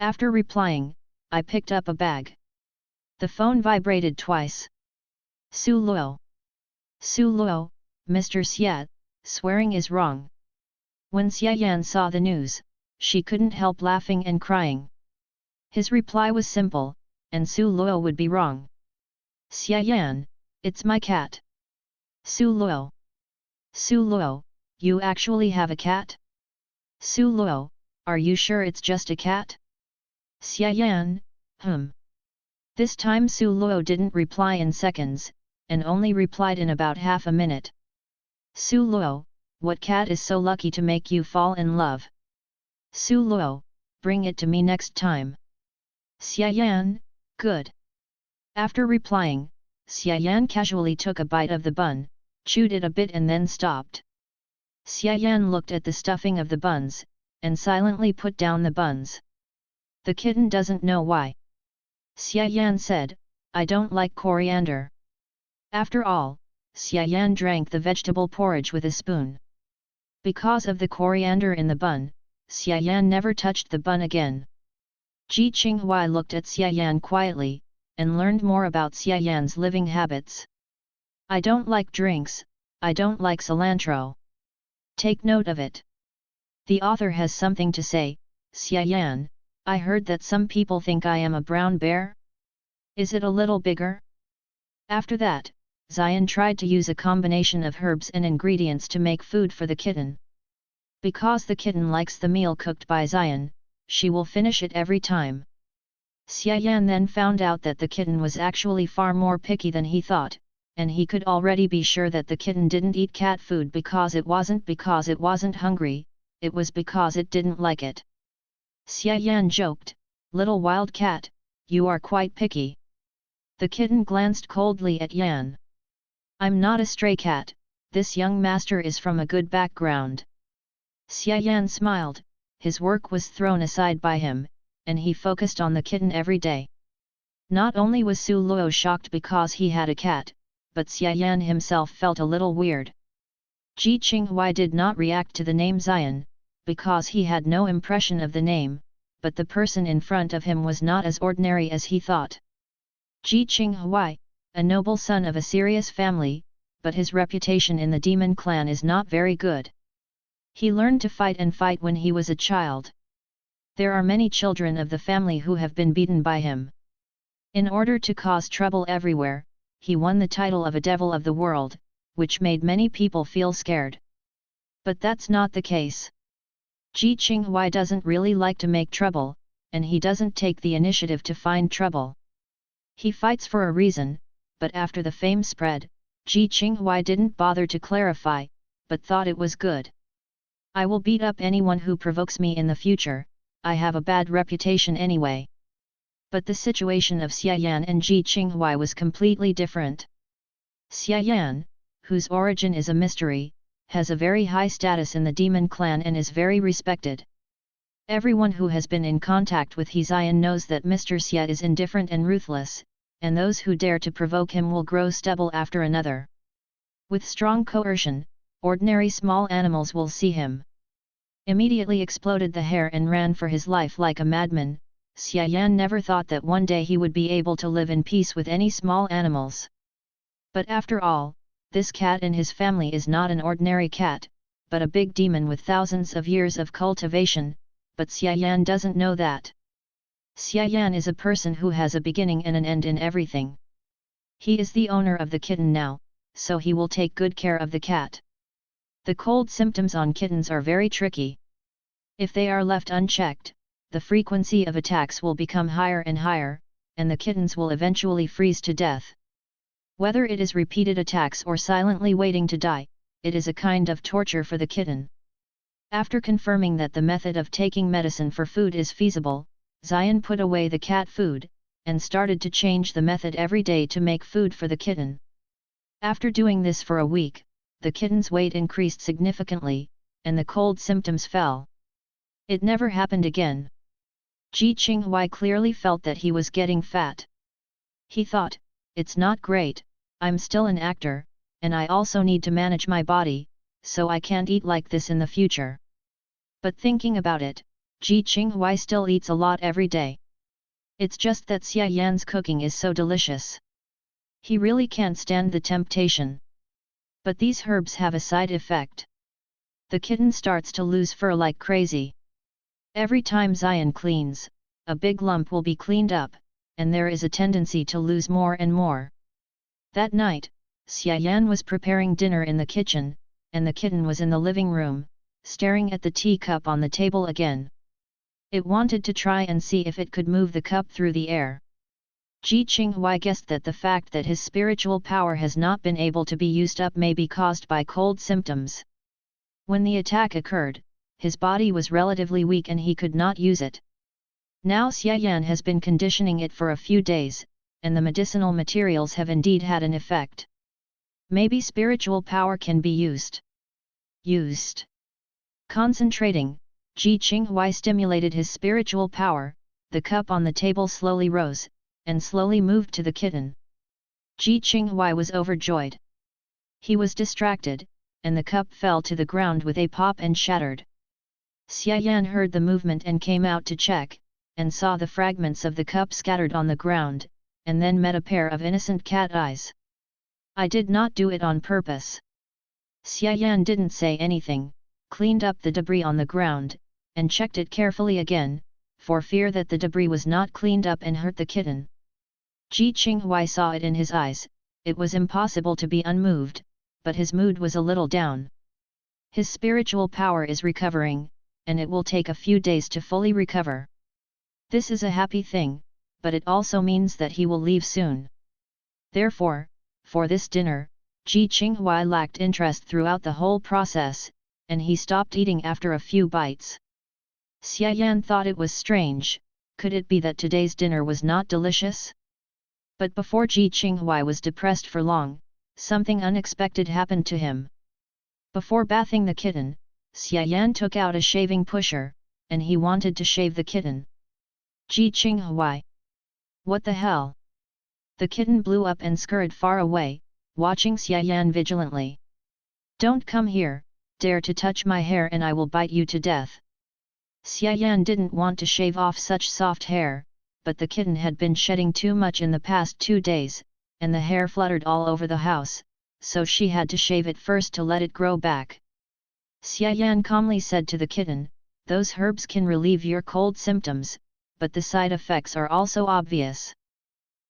After replying, I picked up a bag. The phone vibrated twice. Su Luo. Su Luo, Mr. Xia, swearing is wrong. When Xia Yan saw the news, she couldn't help laughing and crying. His reply was simple, and Su Luo would be wrong. Xia Yan, it's my cat. Su Luo. Su Luo, you actually have a cat? Su Luo, are you sure it's just a cat? Xia Yan, This time Su Luo didn't reply in seconds, and only replied in about half a minute. Su Luo, what cat is so lucky to make you fall in love? Su Luo, bring it to me next time. Xia Yan, good. After replying, Xia Yan casually took a bite of the bun, chewed it a bit and then stopped. Xia Yan looked at the stuffing of the buns, and silently put down the buns. The kitten doesn't know why. Xia Yan said, I don't like coriander. After all, Xia Yan drank the vegetable porridge with a spoon. Because of the coriander in the bun, Xia Yan never touched the bun again. Ji Qinghuai looked at Xia Yan quietly, and learned more about Xia Yan's living habits. I don't like drinks, I don't like cilantro. Take note of it. The author has something to say. Xia Yan, I heard that some people think I am a brown bear? Is it a little bigger? After that, Xian tried to use a combination of herbs and ingredients to make food for the kitten. Because the kitten likes the meal cooked by Xian, she will finish it every time. Xia Yan then found out that the kitten was actually far more picky than he thought, and he could already be sure that the kitten didn't eat cat food because it wasn't hungry, it was because it didn't like it. Xia Yan joked, little wild cat, you are quite picky. The kitten glanced coldly at Yan. I'm not a stray cat, this young master is from a good background. Xia Yan smiled, his work was thrown aside by him, and he focused on the kitten every day. Not only was Su Luo shocked because he had a cat, but Xia Yan himself felt a little weird. Ji Qinghuai did not react to the name Xian, because he had no impression of the name, but the person in front of him was not as ordinary as he thought. Ji Qinghuai, a noble son of a serious family, but his reputation in the demon clan is not very good. He learned to fight when he was a child. There are many children of the family who have been beaten by him. In order to cause trouble everywhere, he won the title of a devil of the world, which made many people feel scared. But that's not the case. Ji Qinghuai doesn't really like to make trouble, and he doesn't take the initiative to find trouble. He fights for a reason, but after the fame spread, Ji Qinghuai didn't bother to clarify, but thought it was good. I will beat up anyone who provokes me in the future, I have a bad reputation anyway. But the situation of Xia Yan and Ji Qinghuai was completely different. Xia Yan, whose origin is a mystery, has a very high status in the demon clan and is very respected. Everyone who has been in contact with Xian knows that Mr. Xia is indifferent and ruthless, and those who dare to provoke him will grow stubble after another. With strong coercion, ordinary small animals will see him. Immediately exploded the hair and ran for his life like a madman. Xia Yan never thought that one day he would be able to live in peace with any small animals. But after all, this cat in his family is not an ordinary cat, but a big demon with thousands of years of cultivation, but Xia Yan doesn't know that. Xia Yan is a person who has a beginning and an end in everything. He is the owner of the kitten now, so he will take good care of the cat. The cold symptoms on kittens are very tricky. If they are left unchecked, the frequency of attacks will become higher and higher, and the kittens will eventually freeze to death. Whether it is repeated attacks or silently waiting to die, it is a kind of torture for the kitten. After confirming that the method of taking medicine for food is feasible, Zion put away the cat food, and started to change the method every day to make food for the kitten. After doing this for a week, the kitten's weight increased significantly, and the cold symptoms fell. It never happened again. Ji Qinghui clearly felt that he was getting fat. He thought, it's not great, I'm still an actor, and I also need to manage my body, so I can't eat like this in the future. But thinking about it, Ji Qinghui still eats a lot every day. It's just that Xia Yan's cooking is so delicious. He really can't stand the temptation. But these herbs have a side effect. The kitten starts to lose fur like crazy. Every time Zion cleans, a big lump will be cleaned up, and there is a tendency to lose more and more. That night, Xia Yan was preparing dinner in the kitchen, and the kitten was in the living room, staring at the teacup on the table again. It wanted to try and see if it could move the cup through the air. Ji Qinghui guessed that the fact that his spiritual power has not been able to be used up may be caused by cold symptoms. When the attack occurred, his body was relatively weak and he could not use it. Now Xia Yan has been conditioning it for a few days, and the medicinal materials have indeed had an effect. Maybe spiritual power can be used. Concentrating, Ji Qinghui stimulated his spiritual power, the cup on the table slowly rose, and slowly moved to the kitten. Ji Qinghui was overjoyed. He was distracted, and the cup fell to the ground with a pop and shattered. Xia Yan heard the movement and came out to check, and saw the fragments of the cup scattered on the ground, and then met a pair of innocent cat eyes. I did not do it on purpose. Xia Yan didn't say anything, cleaned up the debris on the ground, and checked it carefully again, for fear that the debris was not cleaned up and hurt the kitten. Ji Qinghui saw it in his eyes. It was impossible to be unmoved, but his mood was a little down. His spiritual power is recovering, and it will take a few days to fully recover. This is a happy thing, but it also means that he will leave soon. Therefore, for this dinner, Ji Qinghui lacked interest throughout the whole process, and he stopped eating after a few bites. Xia Yan thought it was strange. Could it be that today's dinner was not delicious? But before Ji Qinghui was depressed for long, something unexpected happened to him. Before bathing the kitten, Xia Yan took out a shaving pusher, and he wanted to shave the kitten. Ji Qinghui. What the hell? The kitten blew up and scurried far away, watching Xia Yan vigilantly. Don't come here, dare to touch my hair and I will bite you to death. Xia Yan didn't want to shave off such soft hair, but the kitten had been shedding too much in the past 2 days, and the hair fluttered all over the house, so she had to shave it first to let it grow back. Xia Yan calmly said to the kitten, those herbs can relieve your cold symptoms, but the side effects are also obvious.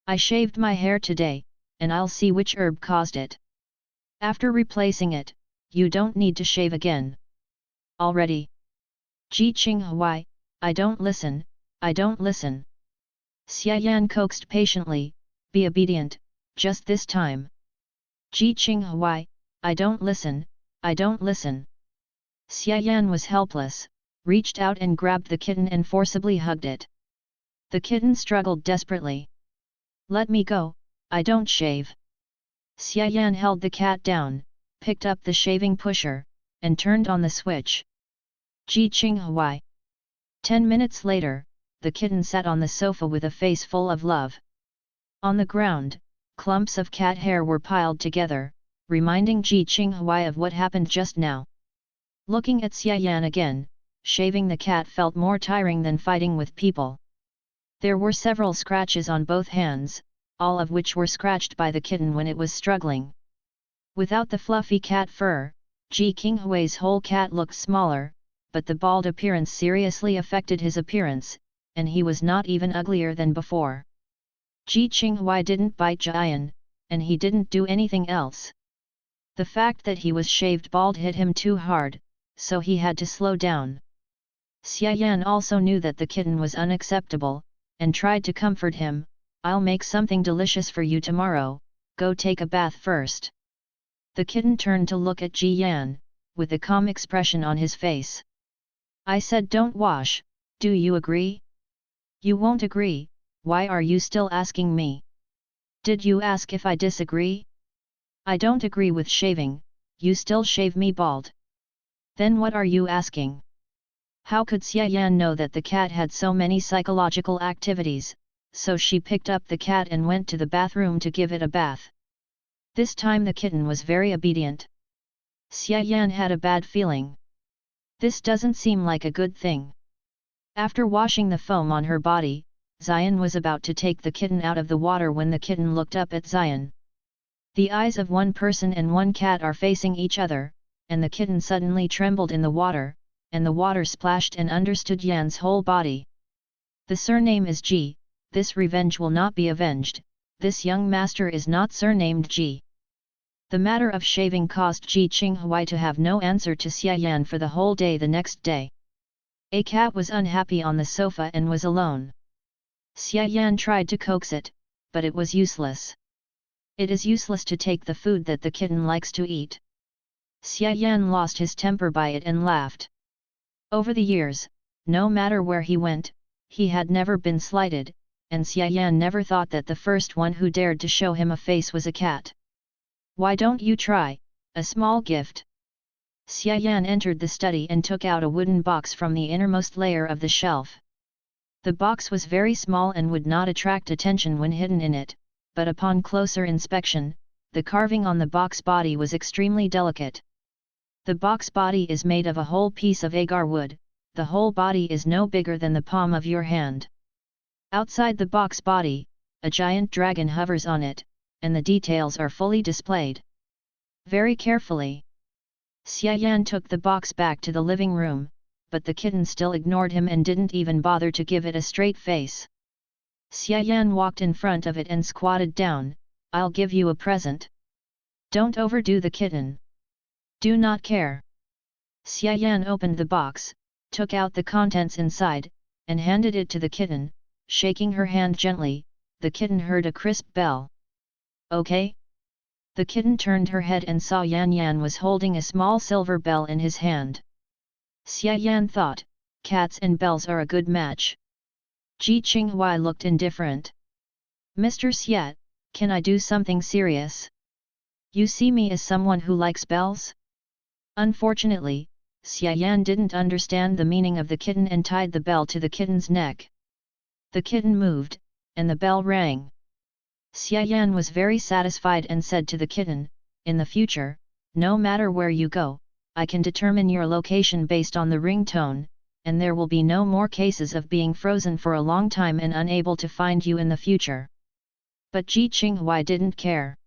I shaved my hair today, and I'll see which herb caused it. After replacing it, you don't need to shave again. Already. Ji Qinghui, I don't listen. Xia Yan coaxed patiently, be obedient, just this time. Ji Qinghui, I don't listen. Xia Yan was helpless, reached out and grabbed the kitten and forcibly hugged it. The kitten struggled desperately. Let me go, I don't shave. Xia Yan held the cat down, picked up the shaving pusher, and turned on the switch. Ji Qinghui. 10 minutes later, the kitten sat on the sofa with a face full of love. On the ground, clumps of cat hair were piled together, reminding Ji Qinghui of what happened just now. Looking at Xia Yan again, shaving the cat felt more tiring than fighting with people. There were several scratches on both hands, all of which were scratched by the kitten when it was struggling. Without the fluffy cat fur, Ji Qinghui's whole cat looked smaller, but the bald appearance seriously affected his appearance, and he was not even uglier than before. Ji Qinghui didn't bite Jian, and he didn't do anything else. The fact that he was shaved bald hit him too hard, so he had to slow down. Xia Yan also knew that the kitten was unacceptable, and tried to comfort him. "I'll make something delicious for you tomorrow, go take a bath first." The kitten turned to look at Ji Yan, with a calm expression on his face. "I said don't wash, do you agree?" "You won't agree, why are you still asking me? Did you ask if I disagree?" "I don't agree with shaving, you still shave me bald." "Then what are you asking?" How could Xia Yan know that the cat had so many psychological activities, so she picked up the cat and went to the bathroom to give it a bath. This time the kitten was very obedient. Xia Yan had a bad feeling. This doesn't seem like a good thing. After washing the foam on her body, Xian was about to take the kitten out of the water when the kitten looked up at Xian. The eyes of one person and one cat are facing each other, and the kitten suddenly trembled in the water, and the water splashed and understood Yan's whole body. "The surname is Ji, this revenge will not be avenged, this young master is not surnamed Ji." The matter of shaving caused Ji Qinghui to have no answer to Xia Yan for the whole day the next day. A cat was unhappy on the sofa and was alone. Xia Yan tried to coax it, but it was useless. It is useless to take the food that the kitten likes to eat. Xia Yan lost his temper by it and laughed. Over the years, no matter where he went, he had never been slighted, and Xia Yan never thought that the first one who dared to show him a face was a cat. "Why don't you try, a small gift?" Xia Yan entered the study and took out a wooden box from the innermost layer of the shelf. The box was very small and would not attract attention when hidden in it, but upon closer inspection, the carving on the box body was extremely delicate. The box body is made of a whole piece of agar wood, the whole body is no bigger than the palm of your hand. Outside the box body, a giant dragon hovers on it, and the details are fully displayed. Very carefully. Xia Yan took the box back to the living room, but the kitten still ignored him and didn't even bother to give it a straight face. Xia Yan walked in front of it and squatted down. "I'll give you a present. Don't overdo the kitten. Do not care." Xia Yan opened the box, took out the contents inside, and handed it to the kitten. Shaking her hand gently, the kitten heard a crisp bell. "Okay?" The kitten turned her head and saw Yan Yan was holding a small silver bell in his hand. Xia Yan thought, cats and bells are a good match. Ji Qinghui looked indifferent. "Mr. Xia, can I do something serious? You see me as someone who likes bells?" Unfortunately, Xia Yan didn't understand the meaning of the kitten and tied the bell to the kitten's neck. The kitten moved, and the bell rang. Xia Yan was very satisfied and said to the kitten, "In the future, no matter where you go, I can determine your location based on the ringtone, and there will be no more cases of being frozen for a long time and unable to find you in the future." But Ji Qinghui didn't care.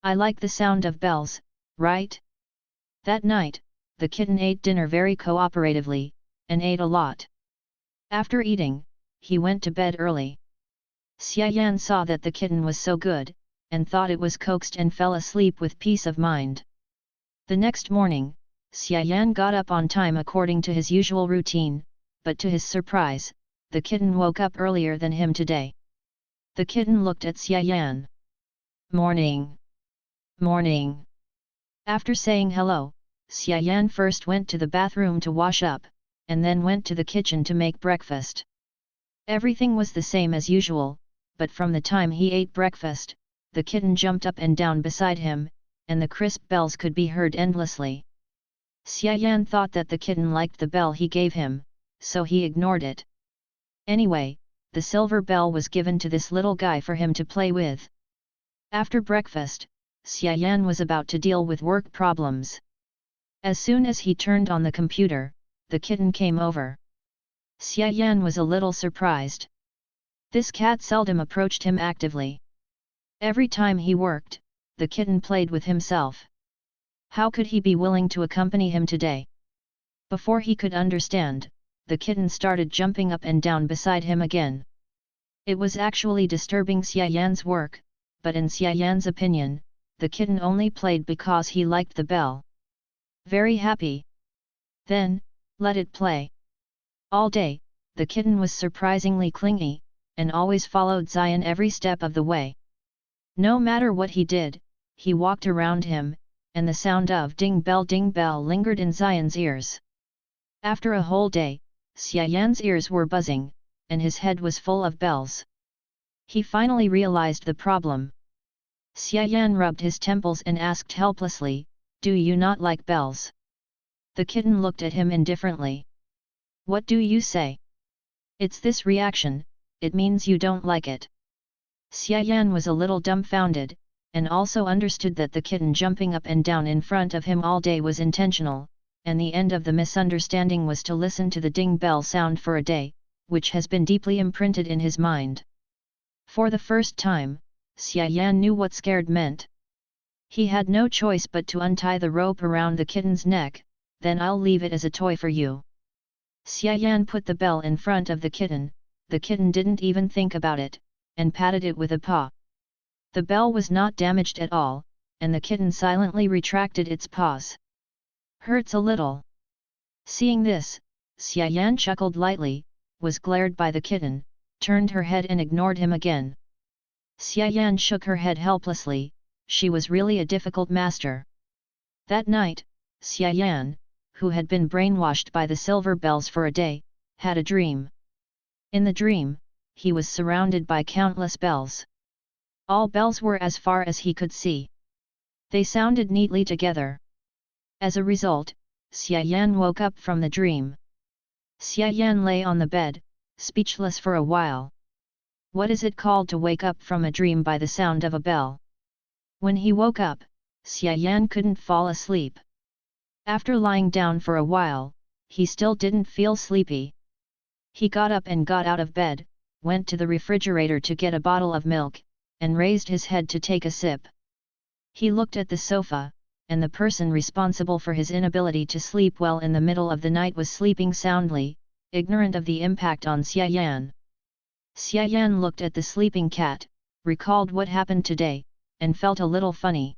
"I like the sound of bells, right?" That night, the kitten ate dinner very cooperatively, and ate a lot. After eating, he went to bed early. Xia Yan saw that the kitten was so good, and thought it was coaxed and fell asleep with peace of mind. The next morning, Xia Yan got up on time according to his usual routine, but to his surprise, the kitten woke up earlier than him today. The kitten looked at Xia Yan. "Morning. Morning." After saying hello, Xia Yan first went to the bathroom to wash up, and then went to the kitchen to make breakfast. Everything was the same as usual, but from the time he ate breakfast, the kitten jumped up and down beside him, and the crisp bells could be heard endlessly. Xia Yan thought that the kitten liked the bell he gave him, so he ignored it. Anyway, the silver bell was given to this little guy for him to play with. After breakfast, Xia Yan was about to deal with work problems. As soon as he turned on the computer, the kitten came over. Xia Yan was a little surprised. This cat seldom approached him actively. Every time he worked, the kitten played with himself. How could he be willing to accompany him today? Before he could understand, the kitten started jumping up and down beside him again. It was actually disturbing Xia Yan's work, but in Xia Yan's opinion, the kitten only played because he liked the bell. Very happy. Then, let it play. All day, the kitten was surprisingly clingy, and always followed Zion every step of the way. No matter what he did, he walked around him, and the sound of ding bell lingered in Zion's ears. After a whole day, Xiayan's ears were buzzing, and his head was full of bells. He finally realized the problem. Xiayan rubbed his temples and asked helplessly, "Do you not like bells?" The kitten looked at him indifferently. "What do you say? It's this reaction, it means you don't like it." Xiayan was a little dumbfounded, and also understood that the kitten jumping up and down in front of him all day was intentional, and the end of the misunderstanding was to listen to the ding bell sound for a day, which has been deeply imprinted in his mind. For the first time, Xiayan knew what scared meant. He had no choice but to untie the rope around the kitten's neck. "Then I'll leave it as a toy for you." Xiayan put the bell in front of the kitten didn't even think about it, and patted it with a paw. The bell was not damaged at all, and the kitten silently retracted its paws. "Hurts a little." Seeing this, Xiayan chuckled lightly, was glared by the kitten, turned her head and ignored him again. Xiayan shook her head helplessly, she was really a difficult master. That night, Xiayan, who had been brainwashed by the silver bells for a day, had a dream. In the dream, he was surrounded by countless bells. All bells were as far as he could see. They sounded neatly together. As a result, Xiayan woke up from the dream. Xiayan lay on the bed, speechless for a while. What is it called to wake up from a dream by the sound of a bell? When he woke up, Xiayan couldn't fall asleep. After lying down for a while, he still didn't feel sleepy. He got up and got out of bed, went to the refrigerator to get a bottle of milk, and raised his head to take a sip. He looked at the sofa, and the person responsible for his inability to sleep well in the middle of the night was sleeping soundly, ignorant of the impact on Xiayan. Xiayan looked at the sleeping cat, recalled what happened today, and felt a little funny.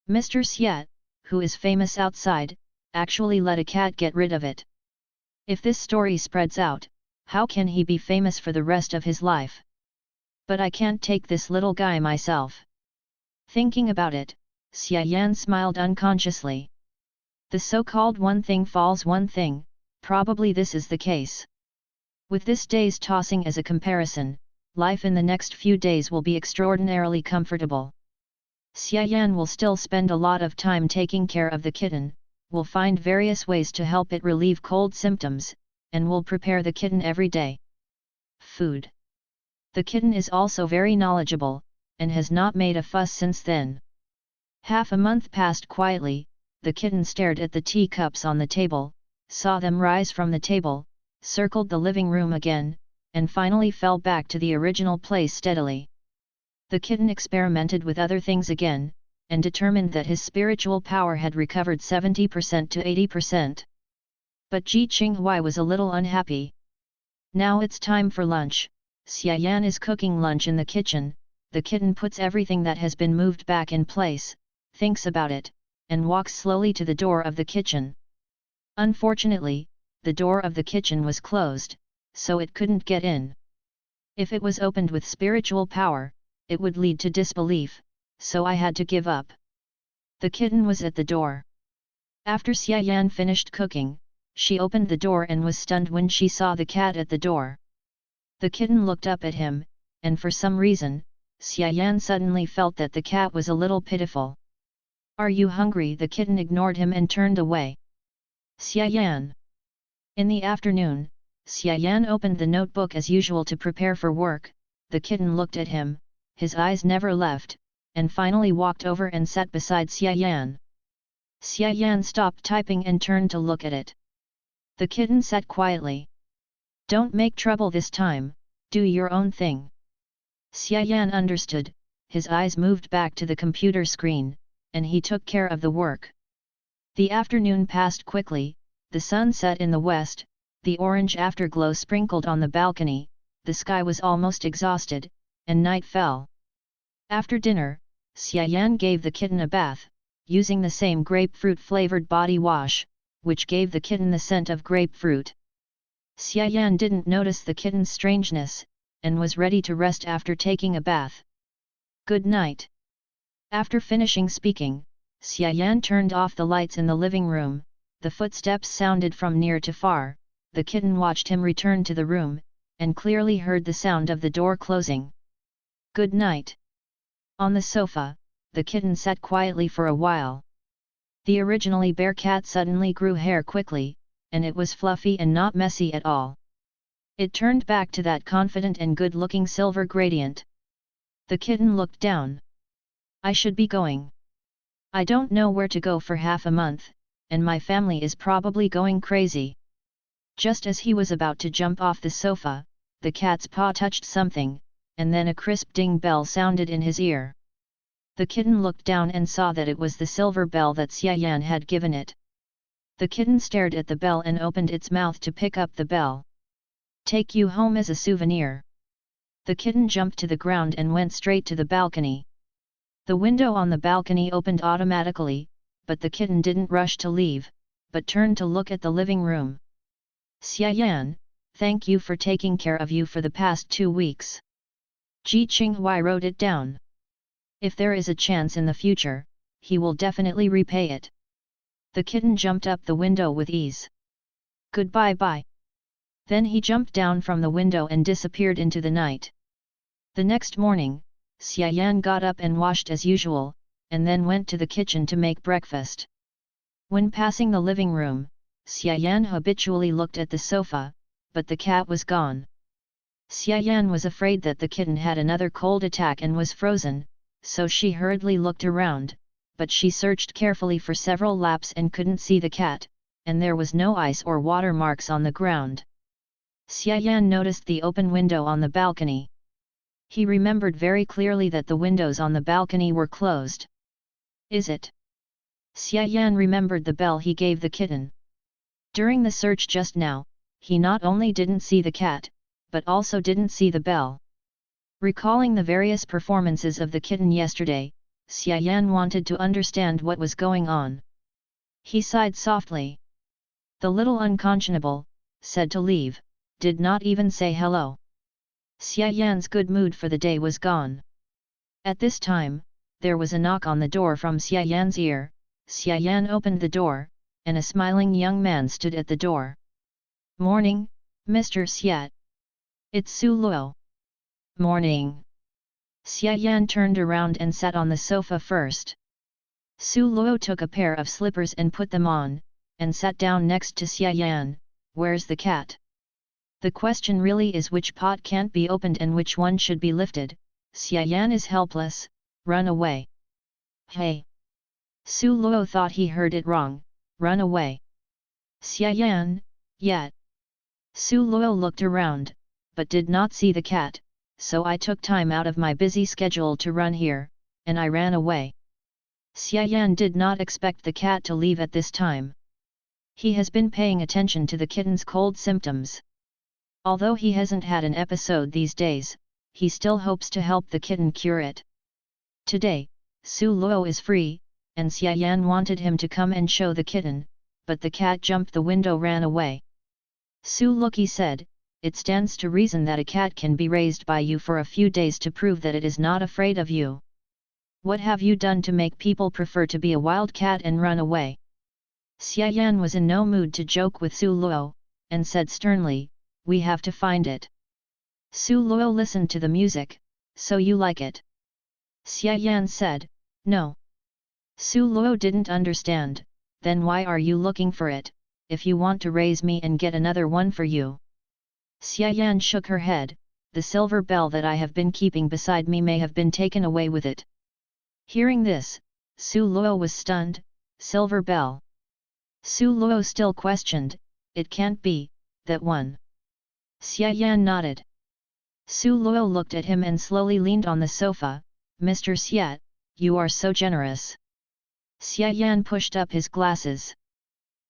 Mr. Xiat, who is famous outside, actually let a cat get rid of it. If this story spreads out, how can he be famous for the rest of his life? But I can't take this little guy myself. Thinking about it, Xiayan smiled unconsciously. The so-called one thing falls one thing, probably this is the case. With this day's tossing as a comparison, life in the next few days will be extraordinarily comfortable. Xiayan will still spend a lot of time taking care of the kitten, will find various ways to help it relieve cold symptoms, and will prepare the kitten every day. Food. The kitten is also very knowledgeable, and has not made a fuss since then. Half a month passed quietly, the kitten stared at the teacups on the table, saw them rise from the table, circled the living room again, and finally fell back to the original place steadily. The kitten experimented with other things again, and determined that his spiritual power had recovered 70% to 80%. But Ji Qinghui was a little unhappy. Now it's time for lunch. Xiayan is cooking lunch in the kitchen, the kitten puts everything that has been moved back in place, thinks about it, and walks slowly to the door of the kitchen. Unfortunately, the door of the kitchen was closed, so it couldn't get in. If it was opened with spiritual power, it would lead to disbelief, so I had to give up. The kitten was at the door. After Xiayan finished cooking, she opened the door and was stunned when she saw the cat at the door. The kitten looked up at him, and for some reason, Xiayan suddenly felt that the cat was a little pitiful. "Are you hungry?" The kitten ignored him and turned away. Xiayan. In the afternoon, Xiayan opened the notebook as usual to prepare for work. The kitten looked at him, his eyes never left, and finally walked over and sat beside Xiayan. Xiayan stopped typing and turned to look at it. The kitten sat quietly. "Don't make trouble this time, do your own thing." Xiayan understood, his eyes moved back to the computer screen, and he took care of the work. The afternoon passed quickly, the sun set in the west, the orange afterglow sprinkled on the balcony, the sky was almost exhausted, and night fell. After dinner, Xiayan gave the kitten a bath, using the same grapefruit-flavored body wash, which gave the kitten the scent of grapefruit. Xia Yan didn't notice the kitten's strangeness, and was ready to rest after taking a bath. Good night. After finishing speaking, Xia Yan turned off the lights in the living room. The footsteps sounded from near to far. The kitten watched him return to the room, and clearly heard the sound of the door closing. Good night. On the sofa, the kitten sat quietly for a while. The originally bare cat suddenly grew hair quickly, and it was fluffy and not messy at all. It turned back to that confident and good-looking silver gradient. The kitten looked down. I should be going. I don't know where to go for half a month, and my family is probably going crazy. Just as he was about to jump off the sofa, the cat's paw touched something, and then a crisp ding bell sounded in his ear. The kitten looked down and saw that it was the silver bell that Xia Yan had given it. The kitten stared at the bell and opened its mouth to pick up the bell. Take you home as a souvenir. The kitten jumped to the ground and went straight to the balcony. The window on the balcony opened automatically, but the kitten didn't rush to leave, but turned to look at the living room. Xia Yan, thank you for taking care of you for the past 2 weeks. Ji Qinghui wrote it down. If there is a chance in the future, he will definitely repay it. The kitten jumped up the window with ease. Goodbye bye. Then he jumped down from the window and disappeared into the night. The next morning, Xia Yan got up and washed as usual, and then went to the kitchen to make breakfast. When passing the living room, Xia Yan habitually looked at the sofa, but the cat was gone. Xia Yan was afraid that the kitten had another cold attack and was frozen, so she hurriedly looked around, but she searched carefully for several laps and couldn't see the cat, and there was no ice or water marks on the ground. Xia Yan noticed the open window on the balcony. He remembered very clearly that the windows on the balcony were closed. Is it? Xia Yan remembered the bell he gave the kitten. During the search just now, he not only didn't see the cat, but also didn't see the bell. Recalling the various performances of the kitten yesterday, Xia Yan wanted to understand what was going on. He sighed softly. The little unconscionable, said to leave, did not even say hello. Xia Yan's good mood for the day was gone. At this time, there was a knock on the door from Xia Yan's ear. Xia Yan opened the door, and a smiling young man stood at the door. Morning, Mr. Xia. It's Su Luo. Morning. Xia Yan turned around and sat on the sofa first. Su Luo took a pair of slippers and put them on, and sat down next to Xia Yan. Where's the cat? The question really is which pot can't be opened and which one should be lifted. Xia Yan is helpless, run away. Hey! Su Luo thought he heard it wrong, run away. Xia Yan, yet. Su Luo looked around, but did not see the cat, so I took time out of my busy schedule to run here, and I ran away. Xia Yan did not expect the cat to leave at this time. He has been paying attention to the kitten's cold symptoms. Although he hasn't had an episode these days, he still hopes to help the kitten cure it. Today, Su Luo is free, and Xia Yan wanted him to come and show the kitten, but the cat jumped the window ran away. Su Luoqi said, it stands to reason that a cat can be raised by you for a few days to prove that it is not afraid of you. What have you done to make people prefer to be a wild cat and run away? Xia Yan was in no mood to joke with Su Luo, and said sternly, we have to find it. Su Luo listened to the music, so you like it? Xia Yan said, no. Su Luo didn't understand, then why are you looking for it, if you want to raise me and get another one for you? Xia Yan shook her head, the silver bell that I have been keeping beside me may have been taken away with it. Hearing this, Su Luo was stunned, silver bell. Su Luo still questioned, it can't be, that one. Xia Yan nodded. Su Luo looked at him and slowly leaned on the sofa, Mr. Xia, you are so generous. Xia Yan pushed up his glasses.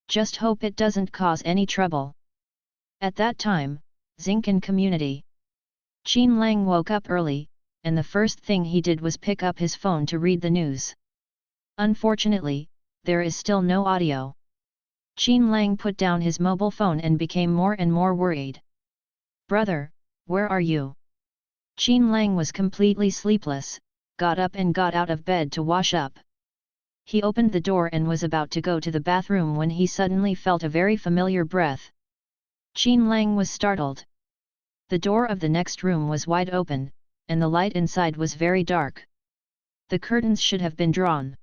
Just hope it doesn't cause any trouble. At that time, Xingkan community. Qin Lang woke up early, and the first thing he did was pick up his phone to read the news. Unfortunately, there is still no audio. Qin Lang put down his mobile phone and became more and more worried. "Brother, where are you?" Qin Lang was completely sleepless, got up and got out of bed to wash up. He opened the door and was about to go to the bathroom when he suddenly felt a very familiar breath. Qin Lang was startled. The door of the next room was wide open, and the light inside was very dark. The curtains should have been drawn.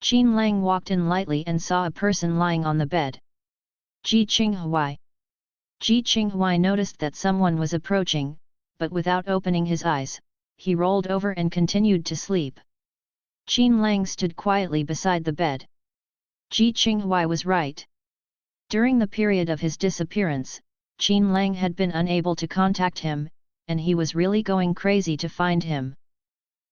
Qin Lang walked in lightly and saw a person lying on the bed. Ji Qinghui. Ji Qinghui noticed that someone was approaching, but without opening his eyes, he rolled over and continued to sleep. Qin Lang stood quietly beside the bed. Ji Qinghui was right. During the period of his disappearance, Qin Lang had been unable to contact him, and he was really going crazy to find him.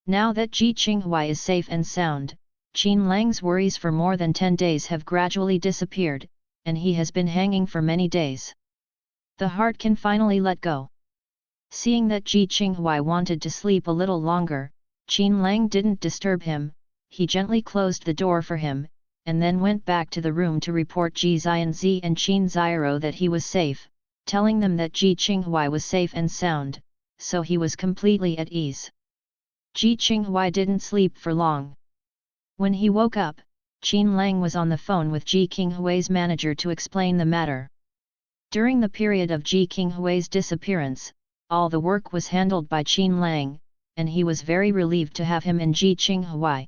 Now that Ji Qinghui is safe and sound, Qin Lang's worries for more than 10 days have gradually disappeared, and he has been hanging for many days. The heart can finally let go. Seeing that Ji Qinghui wanted to sleep a little longer, Qin Lang didn't disturb him, he gently closed the door for him, and then went back to the room to report Ji Xianzi and Qin Xiao that he was safe, telling them that Ji Qinghui was safe and sound, so he was completely at ease. Ji Qinghui didn't sleep for long. When he woke up, Qin Lang was on the phone with Ji Qinghui's manager to explain the matter. During the period of Ji Qinghui's disappearance, all the work was handled by Qin Lang, and he was very relieved to have him in Ji Qinghui.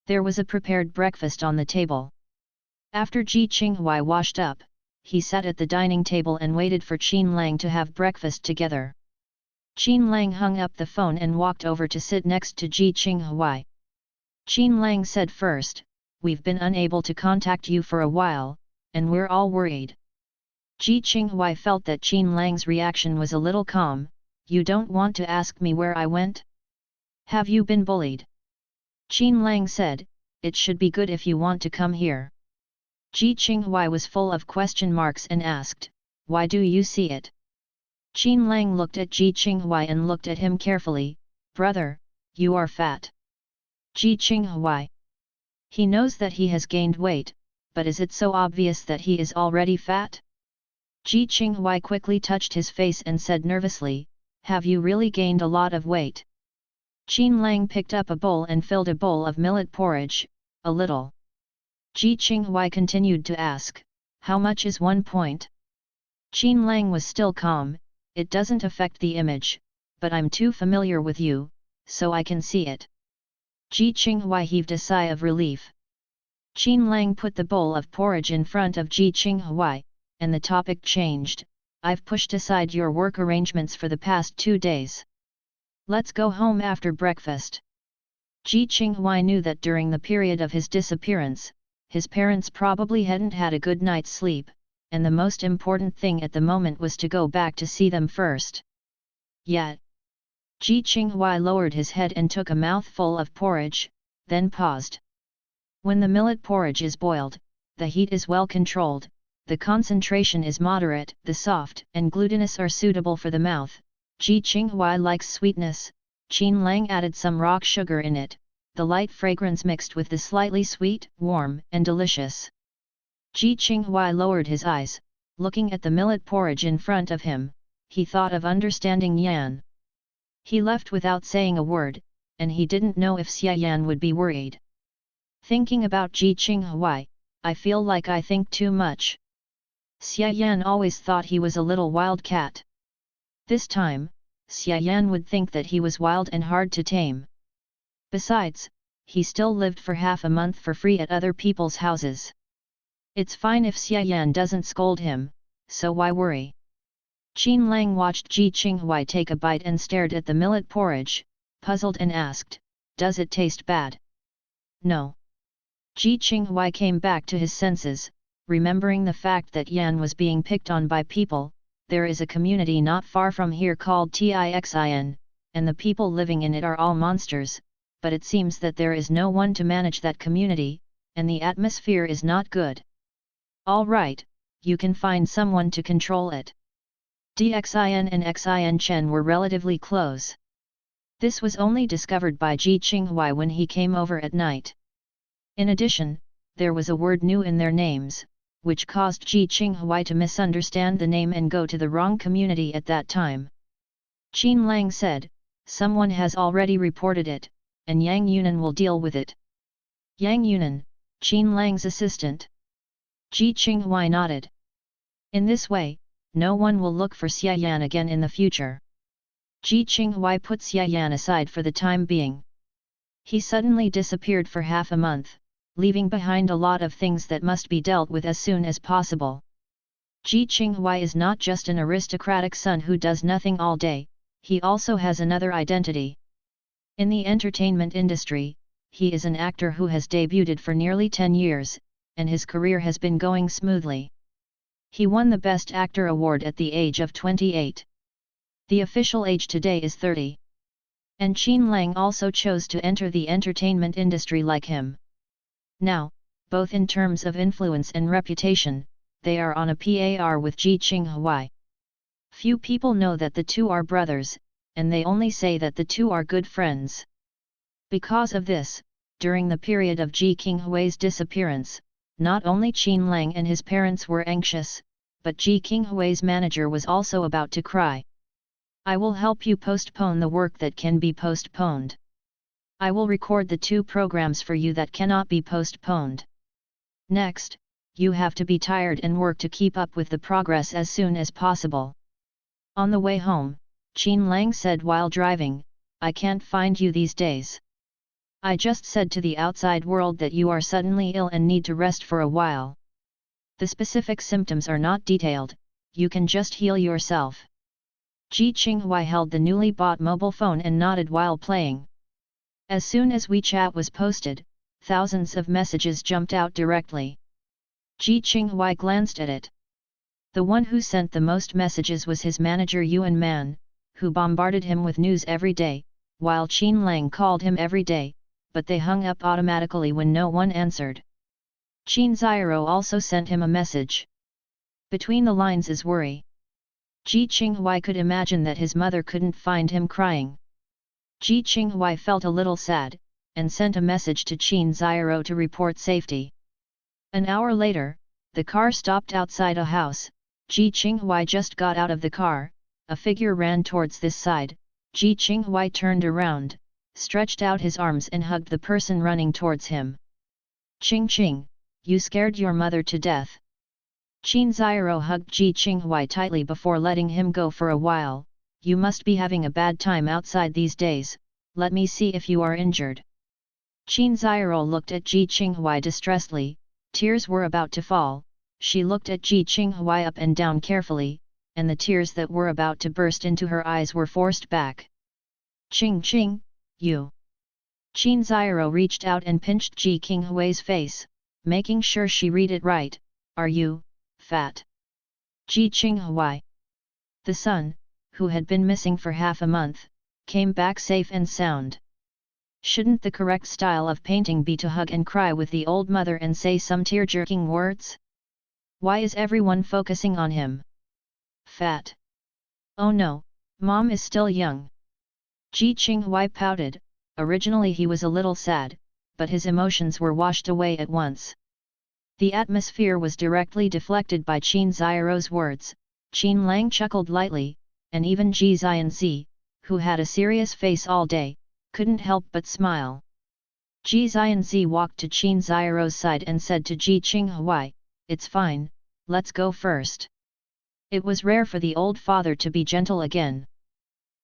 There was a prepared breakfast on the table. After Ji Qinghui washed up, he sat at the dining table and waited for Qin Lang to have breakfast together. Qin Lang hung up the phone and walked over to sit next to Ji Qinghui. Qin Lang said first, "We've been unable to contact you for a while, and we're all worried." Ji Qinghui felt that Qin Lang's reaction was a little calm. "You don't want to ask me where I went? Have you been bullied?" Qin Lang said, "It should be good if you want to come here." Ji Qinghui was full of question marks and asked, "Why do you see it?" Qin Lang looked at Ji Qinghui and looked at him carefully. "Brother, you are fat." Ji Qinghui. He knows that he has gained weight, but is it so obvious that he is already fat? Ji Qinghui quickly touched his face and said nervously, "Have you really gained a lot of weight?" Qin Lang picked up a bowl and filled a bowl of millet porridge, "A little." Ji Qinghui continued to ask, "How much is 1 point?" Qin Lang was still calm, "It doesn't affect the image, but I'm too familiar with you, so I can see it." Ji Qinghui heaved a sigh of relief. Qin Lang put the bowl of porridge in front of Ji Qinghui, and the topic changed. "I've pushed aside your work arrangements for the past 2 days. Let's go home after breakfast." Ji Qinghui knew that during the period of his disappearance, his parents probably hadn't had a good night's sleep, and the most important thing at the moment was to go back to see them first. Yet, Ji Qinghui lowered his head and took a mouthful of porridge, then paused. When the millet porridge is boiled, the heat is well controlled, the concentration is moderate, the soft and glutinous are suitable for the mouth. Ji Qinghui likes sweetness. Qin Lang added some rock sugar in it, the light fragrance mixed with the slightly sweet, warm and delicious. Ji Qinghui lowered his eyes, looking at the millet porridge in front of him. He thought of understanding Yan. He left without saying a word, and he didn't know if Xia Yan would be worried. Thinking about Ji Qinghui, "I feel like I think too much." Xia Yan always thought he was a little wild cat. This time, Xia Yan would think that he was wild and hard to tame. Besides, he still lived for half a month for free at other people's houses. It's fine if Xia Yan doesn't scold him, so why worry? Qin Lang watched Ji Qinghui take a bite and stared at the millet porridge, puzzled and asked, "Does it taste bad?" "No." Ji Qinghui came back to his senses, remembering the fact that Yan was being picked on by people. There is a community not far from here called Tixin, and the people living in it are all monsters, but it seems that there is no one to manage that community, and the atmosphere is not good. All right, you can find someone to control it. Dxin and Xin Chen were relatively close. This was only discovered by Ji Qinghui when he came over at night. In addition, there was a word new in their names, which caused Ji Qinghui to misunderstand the name and go to the wrong community at that time. Qin Lang said, "Someone has already reported it, and Yang Yunan will deal with it." Yang Yunan, Qin Lang's assistant. Ji Qinghui nodded. In this way, no one will look for Xia Yan again in the future. Ji Qinghui put Xia Yan aside for the time being. He suddenly disappeared for half a month, leaving behind a lot of things that must be dealt with as soon as possible. Ji Qinghui is not just an aristocratic son who does nothing all day, he also has another identity. In the entertainment industry, he is an actor who has debuted for nearly 10 years, and his career has been going smoothly. He won the Best Actor award at the age of 28. The official age today is 30. And Qin Lang also chose to enter the entertainment industry like him. Now, both in terms of influence and reputation, they are on a par with Ji Qinghui. Few people know that the two are brothers, and they only say that the two are good friends. Because of this, during the period of Ji Qinghui's disappearance, not only Qin Lang and his parents were anxious, but Ji Qinghui's manager was also about to cry. "I will help you postpone the work that can be postponed. I will record the 2 programs for you that cannot be postponed. Next, you have to be tired and work to keep up with the progress as soon as possible." On the way home, Qin Lang said while driving, "I can't find you these days. I just said to the outside world that you are suddenly ill and need to rest for a while. The specific symptoms are not detailed, you can just heal yourself." Ji Qinghui held the newly bought mobile phone and nodded while playing. As soon as WeChat was posted, thousands of messages jumped out directly. Ji Qinghui glanced at it. The one who sent the most messages was his manager Yuan Man, who bombarded him with news every day, while Qin Lang called him every day, but they hung up automatically when no one answered. Qin Xiao also sent him a message. Between the lines is worry. Ji Qinghui could imagine that his mother couldn't find him crying. Ji Qinghui felt a little sad, and sent a message to Qin Xiao to report safety. An hour later, the car stopped outside a house. Ji Qinghui just got out of the car, a figure ran towards this side. Ji Qinghui turned around, stretched out his arms and hugged the person running towards him. "Qing, you scared your mother to death." Qin Xiao hugged Ji Qinghui tightly before letting him go for a while. "You must be having a bad time outside these days, let me see if you are injured." Qin Xiao looked at Ji Qinghui distressedly, tears were about to fall. She looked at Ji Qinghui up and down carefully, and the tears that were about to burst into her eyes were forced back. "Qing, you." Qin Xiao reached out and pinched Ji Qinghui's face, making sure she read it right. "Are you fat?" Ji Qinghui. The son, who had been missing for half a month, came back safe and sound. Shouldn't the correct style of painting be to hug and cry with the old mother and say some tear-jerking words? Why is everyone focusing on him? Fat. Oh no, mom is still young. Ji Qinghui pouted. Originally he was a little sad, but his emotions were washed away at once. The atmosphere was directly deflected by Qin Xiao's words. Qin Lang chuckled lightly, and even Ji Xianzi, who had a serious face all day, couldn't help but smile. Ji Xianzi walked to Qin Xiao's side and said to Ji Qinghui, "It's fine, let's go first." It was rare for the old father to be gentle again.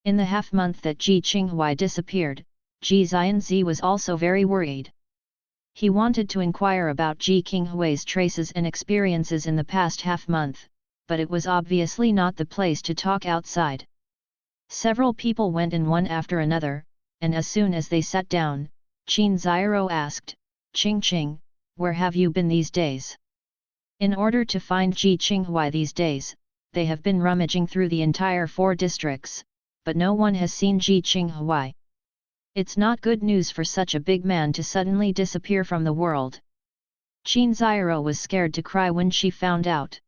In the half-month that Ji Qinghui disappeared, Ji Xianzi was also very worried. He wanted to inquire about Ji Qinghui's traces and experiences in the past half-month, but it was obviously not the place to talk outside. Several people went in one after another, and as soon as they sat down, Qin Xiao asked, "Qing, where have you been these days?" In order to find Ji Qinghui these days, they have been rummaging through the entire 4 districts, but no one has seen Ji Qinghui. It's not good news for such a big man to suddenly disappear from the world. Qin Xiao was scared to cry when she found out.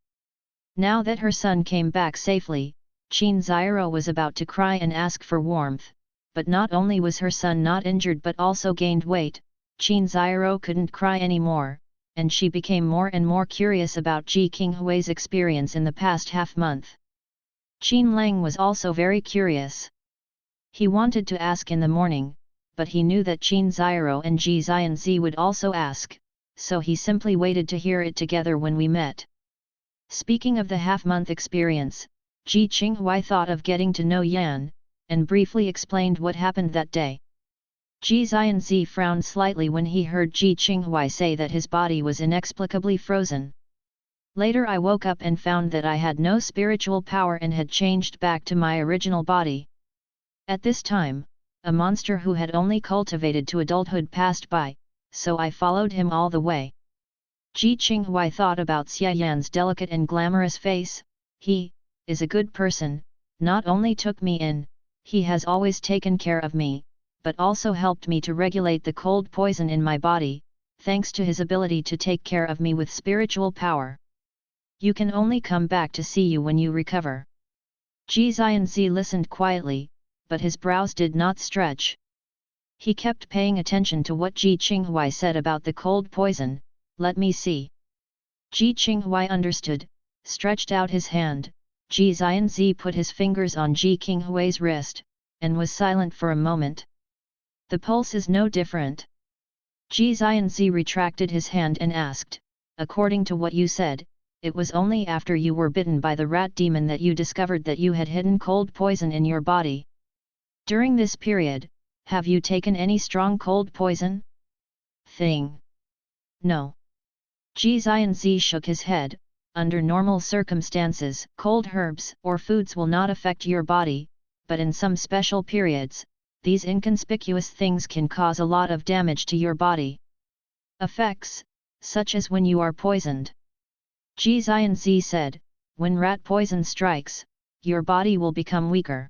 Now that her son came back safely, Qin Xiao was about to cry and ask for warmth, but not only was her son not injured but also gained weight. Qin Xiao couldn't cry anymore. and she became more and more curious about Ji Qinghui's experience in the past half-month. Qin Lang was also very curious. He wanted to ask in the morning, but he knew that Qin Xiao and Ji Xianzi would also ask, so he simply waited to hear it together when we met. Speaking of the half-month experience, Ji Qinghui thought of getting to know Yan, and briefly explained what happened that day. Ji Xianzi frowned slightly when he heard Ji Qinghui say that his body was inexplicably frozen. Later I woke up and found that I had no spiritual power and had changed back to my original body. At this time, a monster who had only cultivated to adulthood passed by, so I followed him all the way. Ji Qinghui thought about Xia Yan's delicate and glamorous face. He is a good person, not only took me in, he has always taken care of me, but also helped me to regulate the cold poison in my body, thanks to his ability to take care of me with spiritual power. You can only come back to see you when you recover. Ji Xianzi listened quietly, but his brows did not stretch. He kept paying attention to what Ji Qinghui said about the cold poison. Let me see. Ji Qinghui understood, stretched out his hand. Ji Xianzi put his fingers on Ji Qinghui's wrist, and was silent for a moment. The pulse is no different. Ji Xianzi retracted his hand and asked, according to what you said, it was only after you were bitten by the rat demon that you discovered that you had hidden cold poison in your body. During this period, have you taken any strong cold poison? Thing. No. Ji Xianzi shook his head. Under normal circumstances, cold herbs or foods will not affect your body, but in some special periods, these inconspicuous things can cause a lot of damage to your body. Effects, such as when you are poisoned. Ji Xianzi said, when rat poison strikes, your body will become weaker.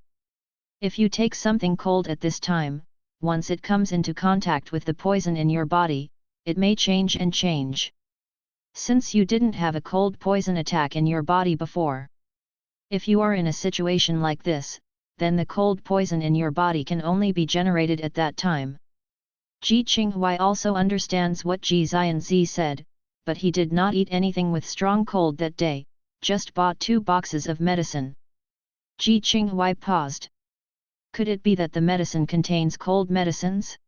If you take something cold at this time, once it comes into contact with the poison in your body, it may change and change. Since you didn't have a cold poison attack in your body before. If you are in a situation like this, then the cold poison in your body can only be generated at that time. Ji Qinghui also understands what Ji Xianzi said, but he did not eat anything with strong cold that day, just bought 2 boxes of medicine. Ji Qinghui paused. Could it be that the medicine contains cold medicines?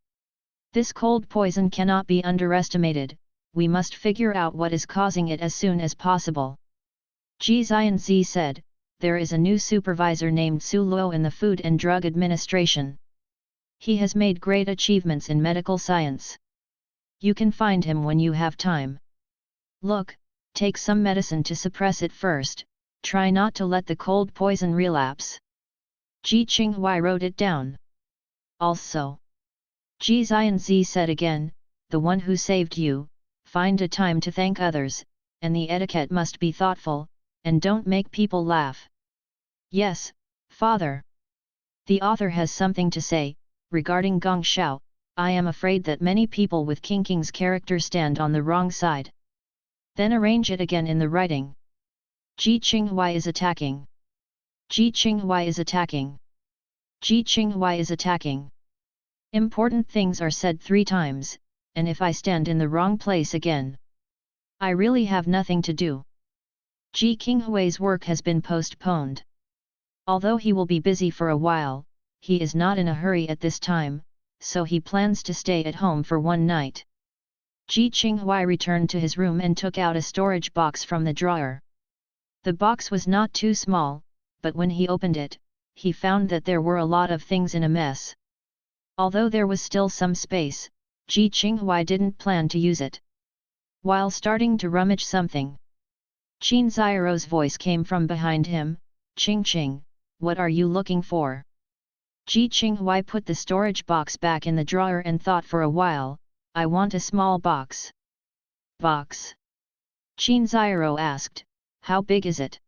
This cold poison cannot be underestimated, we must figure out what is causing it as soon as possible. Ji Xianzi said, there is a new supervisor named Su Luo in the Food and Drug Administration. He has made great achievements in medical science. You can find him when you have time. Look, take some medicine to suppress it first, try not to let the cold poison relapse. Ji Qinghui wrote it down. Also. Ji Xianzi said again, the one who saved you, find a time to thank others, and the etiquette must be thoughtful, and don't make people laugh. Yes, father. The author has something to say, regarding Gong Xiao, I am afraid that many people with King King's character stand on the wrong side. Then arrange it again in the writing. Ji Qinghui is attacking. Ji Qinghui is attacking. Ji Qinghui is attacking. Important things are said 3 times, and if I stand in the wrong place again, I really have nothing to do. Ji Qinghui's work has been postponed. Although he will be busy for a while, he is not in a hurry at this time, so he plans to stay at home for one night. Ji Qinghui returned to his room and took out a storage box from the drawer. The box was not too small, but when he opened it, he found that there were a lot of things in a mess. Although there was still some space, Ji Qinghui didn't plan to use it. While starting to rummage something, Qin Xiao's voice came from behind him, Qing, what are you looking for? Ji Qinghui put the storage box back in the drawer and thought for a while, I want a small box. Box? Qin Xiao asked, how big is it?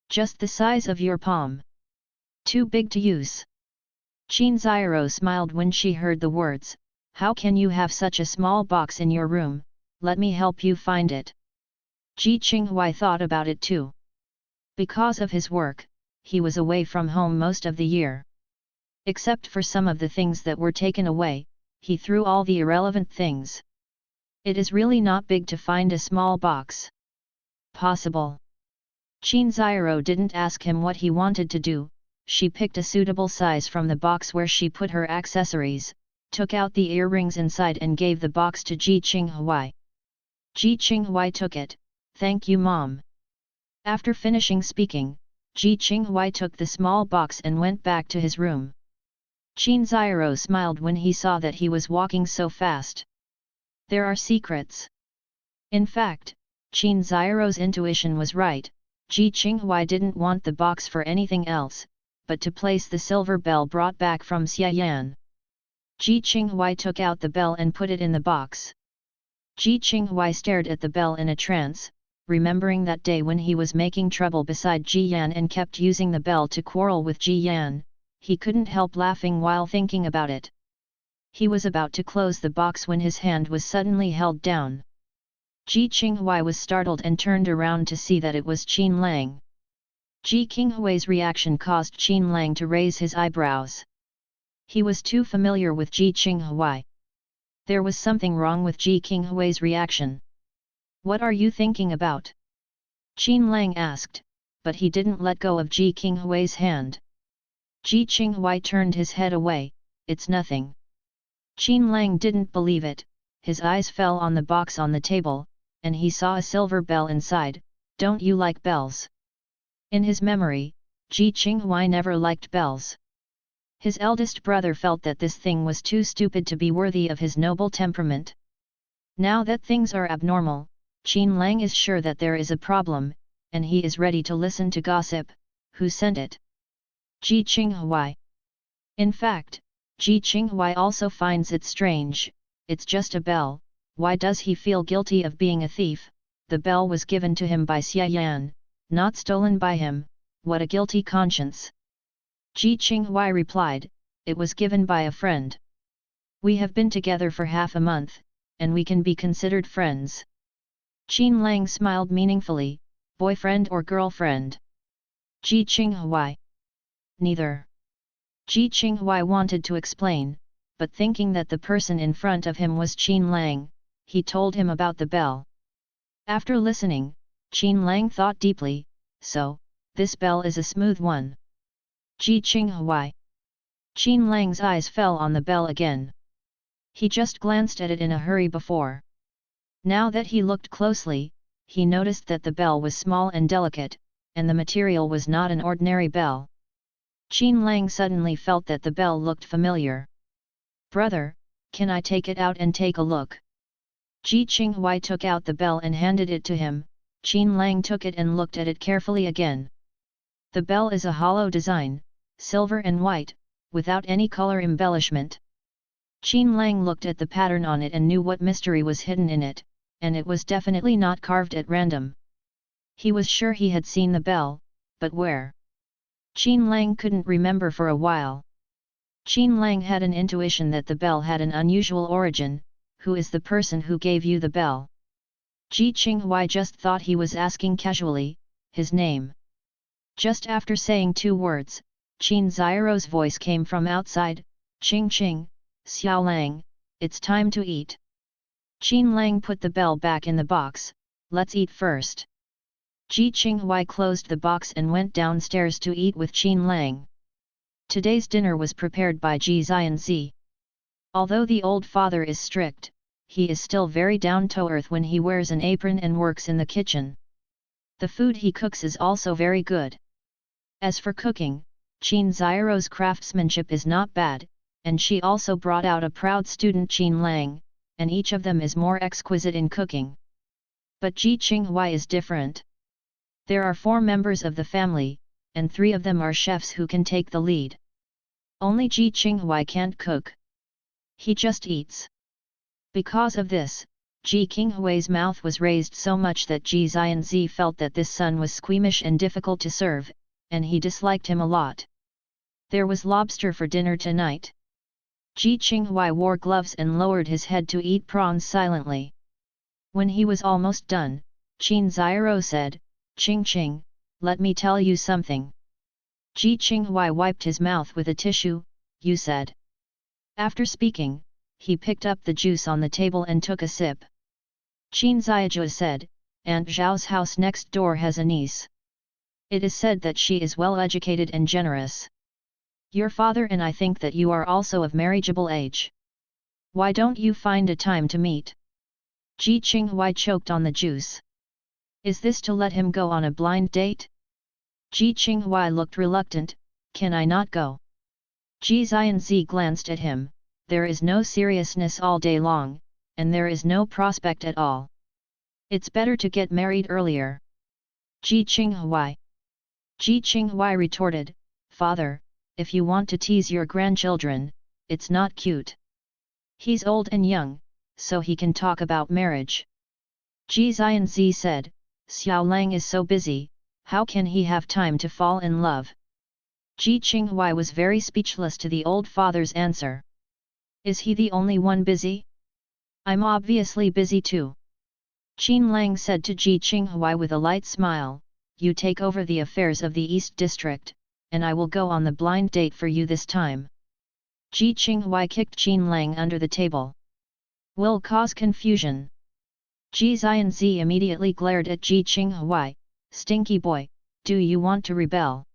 Just the size of your palm. Too big to use. Qin Xiao smiled when she heard the words, how can you have such a small box in your room, let me help you find it. Ji Qinghui thought about it too. Because of his work, he was away from home most of the year. Except for some of the things that were taken away, he threw all the irrelevant things. It is really not big to find a small box. Possible. Qin Xiao didn't ask him what he wanted to do, she picked a suitable size from the box where she put her accessories, took out the earrings inside and gave the box to Ji Qinghui. Ji Qinghui took it, "Thank you mom." After finishing speaking, Ji Qinghui took the small box and went back to his room. Qin Xiao smiled when he saw that he was walking so fast. There are secrets. In fact, Qin Xiao's intuition was right. Ji Qinghui didn't want the box for anything else, but to place the silver bell brought back from Xiayan. Ji Qinghui took out the bell and put it in the box. Ji Qinghui stared at the bell in a trance, remembering that day when he was making trouble beside Ji Yan and kept using the bell to quarrel with Ji Yan. He couldn't help laughing while thinking about it. He was about to close the box when his hand was suddenly held down. Ji Qinghui was startled and turned around to see that it was Qin Lang. Ji Qinghui's reaction caused Qin Lang to raise his eyebrows. He was too familiar with Ji Qinghui. There was something wrong with Ji Qinghui's reaction. "What are you thinking about?" Qin Lang asked, but he didn't let go of Ji Qinghui's hand. Ji Qinghui turned his head away, "It's nothing." Qin Lang didn't believe it, his eyes fell on the box on the table, and he saw a silver bell inside. "Don't you like bells?" In his memory, Ji Qinghui never liked bells. His eldest brother felt that this thing was too stupid to be worthy of his noble temperament. Now that things are abnormal, Qin Lang is sure that there is a problem, and he is ready to listen to gossip. Who sent it? Ji Qinghui. In fact, Ji Qinghui also finds it strange. It's just a bell, why does he feel guilty of being a thief? The bell was given to him by Xiayan, not stolen by him. What a guilty conscience. Ji Qinghui replied, "It was given by a friend. We have been together for half a month, and we can be considered friends." Qin Lang smiled meaningfully, "Boyfriend or girlfriend?" Ji Qinghui. "Neither." Ji Qinghui wanted to explain, but thinking that the person in front of him was Qin Lang, he told him about the bell. After listening, Qin Lang thought deeply, "So, this bell is a smooth one." Ji Qinghui. Qin Lang's eyes fell on the bell again. He just glanced at it in a hurry before. Now that he looked closely, he noticed that the bell was small and delicate, and the material was not an ordinary bell. Qin Lang suddenly felt that the bell looked familiar. "Brother, can I take it out and take a look?" Ji Qinghui took out the bell and handed it to him. Qin Lang took it and looked at it carefully again. The bell is a hollow design, silver and white, without any color embellishment. Qin Lang looked at the pattern on it and knew what mystery was hidden in it, and it was definitely not carved at random. He was sure he had seen the bell, but where? Qin Lang couldn't remember for a while. Qin Lang had an intuition that the bell had an unusual origin. Who is the person who gave you the bell? Ji Qinghui just thought he was asking casually, his name. Just after saying 2 words, Qin Xiao's voice came from outside, "Qing Qing, Xiao Lang, it's time to eat." Qin Lang put the bell back in the box, "Let's eat first." Ji Qinghui closed the box and went downstairs to eat with Qin Lang. Today's dinner was prepared by Ji Xianzi. Although the old father is strict, he is still very down-to-earth when he wears an apron and works in the kitchen. The food he cooks is also very good. As for cooking, Qin Xiao's craftsmanship is not bad, and she also brought out a proud student Qin Lang, and each of them is more exquisite in cooking. But Ji Qinghui is different. There are 4 members of the family, and 3 of them are chefs who can take the lead. Only Ji Qinghui can't cook. He just eats. Because of this, Ji Qinghui's mouth was raised so much that Ji Xianzi felt that this son was squeamish and difficult to serve, and he disliked him a lot. There was lobster for dinner tonight. Ji Qinghui wore gloves and lowered his head to eat prawns silently. When he was almost done, Qin Xiao said, "Qing Qing, let me tell you something." Ji Qinghui wiped his mouth with a tissue. "You said." After speaking, he picked up the juice on the table and took a sip. Qin Ziajia said, Aunt Zhao's house next door has a niece. It is said that she is well educated and generous. Your father and I think that you are also of marriageable age. Why don't you find a time to meet? Ji Qinghui choked on the juice. Is this to let him go on a blind date? Ji Qinghui looked reluctant. Can I not go? Ji Xianzi glanced at him. There is no seriousness all day long, and there is no prospect at all. It's better to get married earlier. Ji Qinghui. Ji Qinghui retorted, Father, if you want to tease your grandchildren, it's not cute. He's old and young, so he can talk about marriage. Ji Xianzi said, Xiao Lang is so busy, how can he have time to fall in love? Ji Qinghui was very speechless to the old father's answer. Is he the only one busy? I'm obviously busy too. Qin Lang said to Ji Qinghui with a light smile, You take over the affairs of the East District, and I will go on the blind date for you this time. Ji Qinghui kicked Qin Lang under the table. Will cause confusion. Ji Xianzi immediately glared at Ji Qinghui, Stinky boy, do you want to rebel?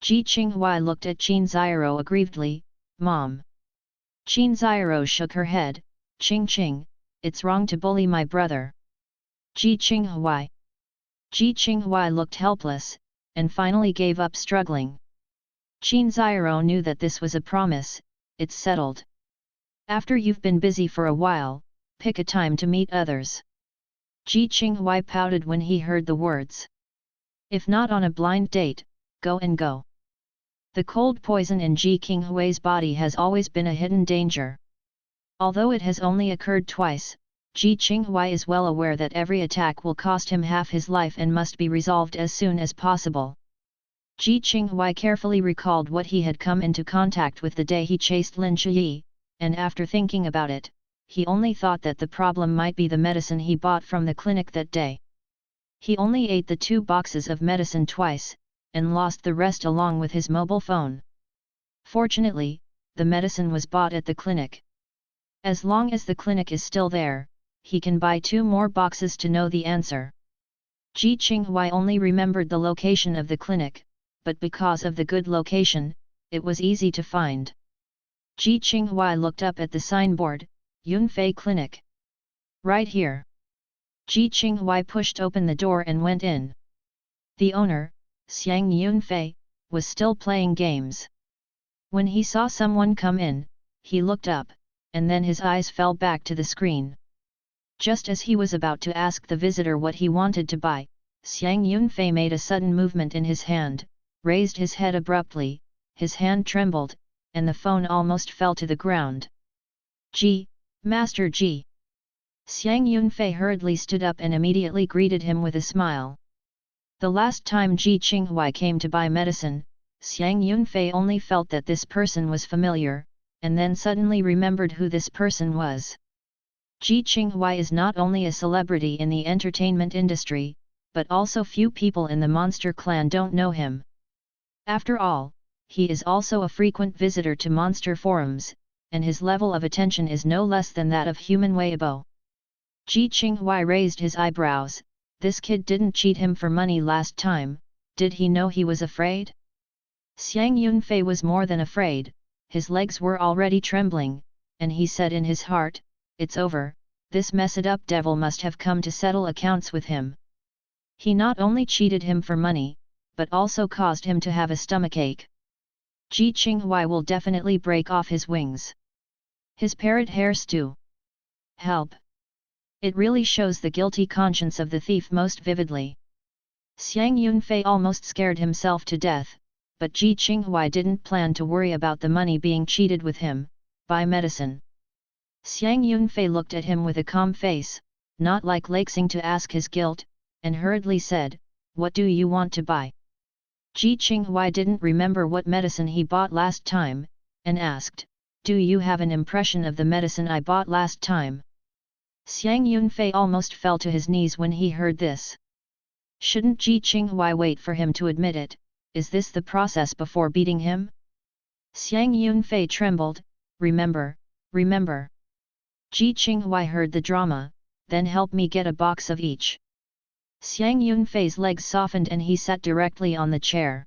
Ji Qinghui looked at Qin Xiao aggrievedly, Mom. Qin Xiao shook her head, Qing, it's wrong to bully my brother. Ji Qinghui. Ji Qinghui looked helpless, and finally gave up struggling. Qin Xiao knew that this was a promise, it's settled. After you've been busy for a while, pick a time to meet others. Ji Qinghui pouted when he heard the words. If not on a blind date, go and go. The cold poison in Ji Qinghui's body has always been a hidden danger. Although it has only occurred twice, Ji Qinghui is well aware that every attack will cost him half his life and must be resolved as soon as possible. Ji Qinghui carefully recalled what he had come into contact with the day he chased Lin Shiyi, and after thinking about it, he only thought that the problem might be the medicine he bought from the clinic that day. He only ate the 2 boxes of medicine twice, and lost the rest along with his mobile phone. Fortunately, the medicine was bought at the clinic. As long as the clinic is still there, he can buy 2 more boxes to know the answer. Ji Qinghui only remembered the location of the clinic, but because of the good location, it was easy to find. Ji Qinghui looked up at the signboard, Yunfei Clinic. Right here. Ji Qinghui pushed open the door and went in. The owner, Xiang Yunfei, was still playing games. When he saw someone come in, he looked up, and then his eyes fell back to the screen. Just as he was about to ask the visitor what he wanted to buy, Xiang Yunfei made a sudden movement in his hand, raised his head abruptly, his hand trembled, and the phone almost fell to the ground. Master Ji. Xiang Yunfei hurriedly stood up and immediately greeted him with a smile. The last time Ji Qinghui came to buy medicine, Xiang Yunfei only felt that this person was familiar, and then suddenly remembered who this person was. Ji Qinghui is not only a celebrity in the entertainment industry, but also few people in the Monster Clan don't know him. After all, he is also a frequent visitor to Monster forums, and his level of attention is no less than that of human Weibo. Ji Qinghui raised his eyebrows. This kid didn't cheat him for money last time, did he know he was afraid? Xiang Yunfei was more than afraid, his legs were already trembling, and he said in his heart, it's over, this messed-up devil must have come to settle accounts with him. He not only cheated him for money, but also caused him to have a stomachache. Ji Qinghui will definitely break off his wings. His parrot hair stew. Help! It really shows the guilty conscience of the thief most vividly. Xiang Yunfei almost scared himself to death, but Ji Qinghui didn't plan to worry about the money being cheated with him. Buy medicine. Xiang Yunfei looked at him with a calm face, not like Lakesing to ask his guilt, and hurriedly said, what do you want to buy? Ji Qinghui didn't remember what medicine he bought last time, and asked, do you have an impression of the medicine I bought last time? Xiang Yunfei almost fell to his knees when he heard this. Shouldn't Ji Qinghui wait for him to admit it? Is this the process before beating him? Xiang Yunfei trembled, remember. Ji Qinghui heard the drama, then help me get a box of each. Xiang Yunfei's legs softened and he sat directly on the chair.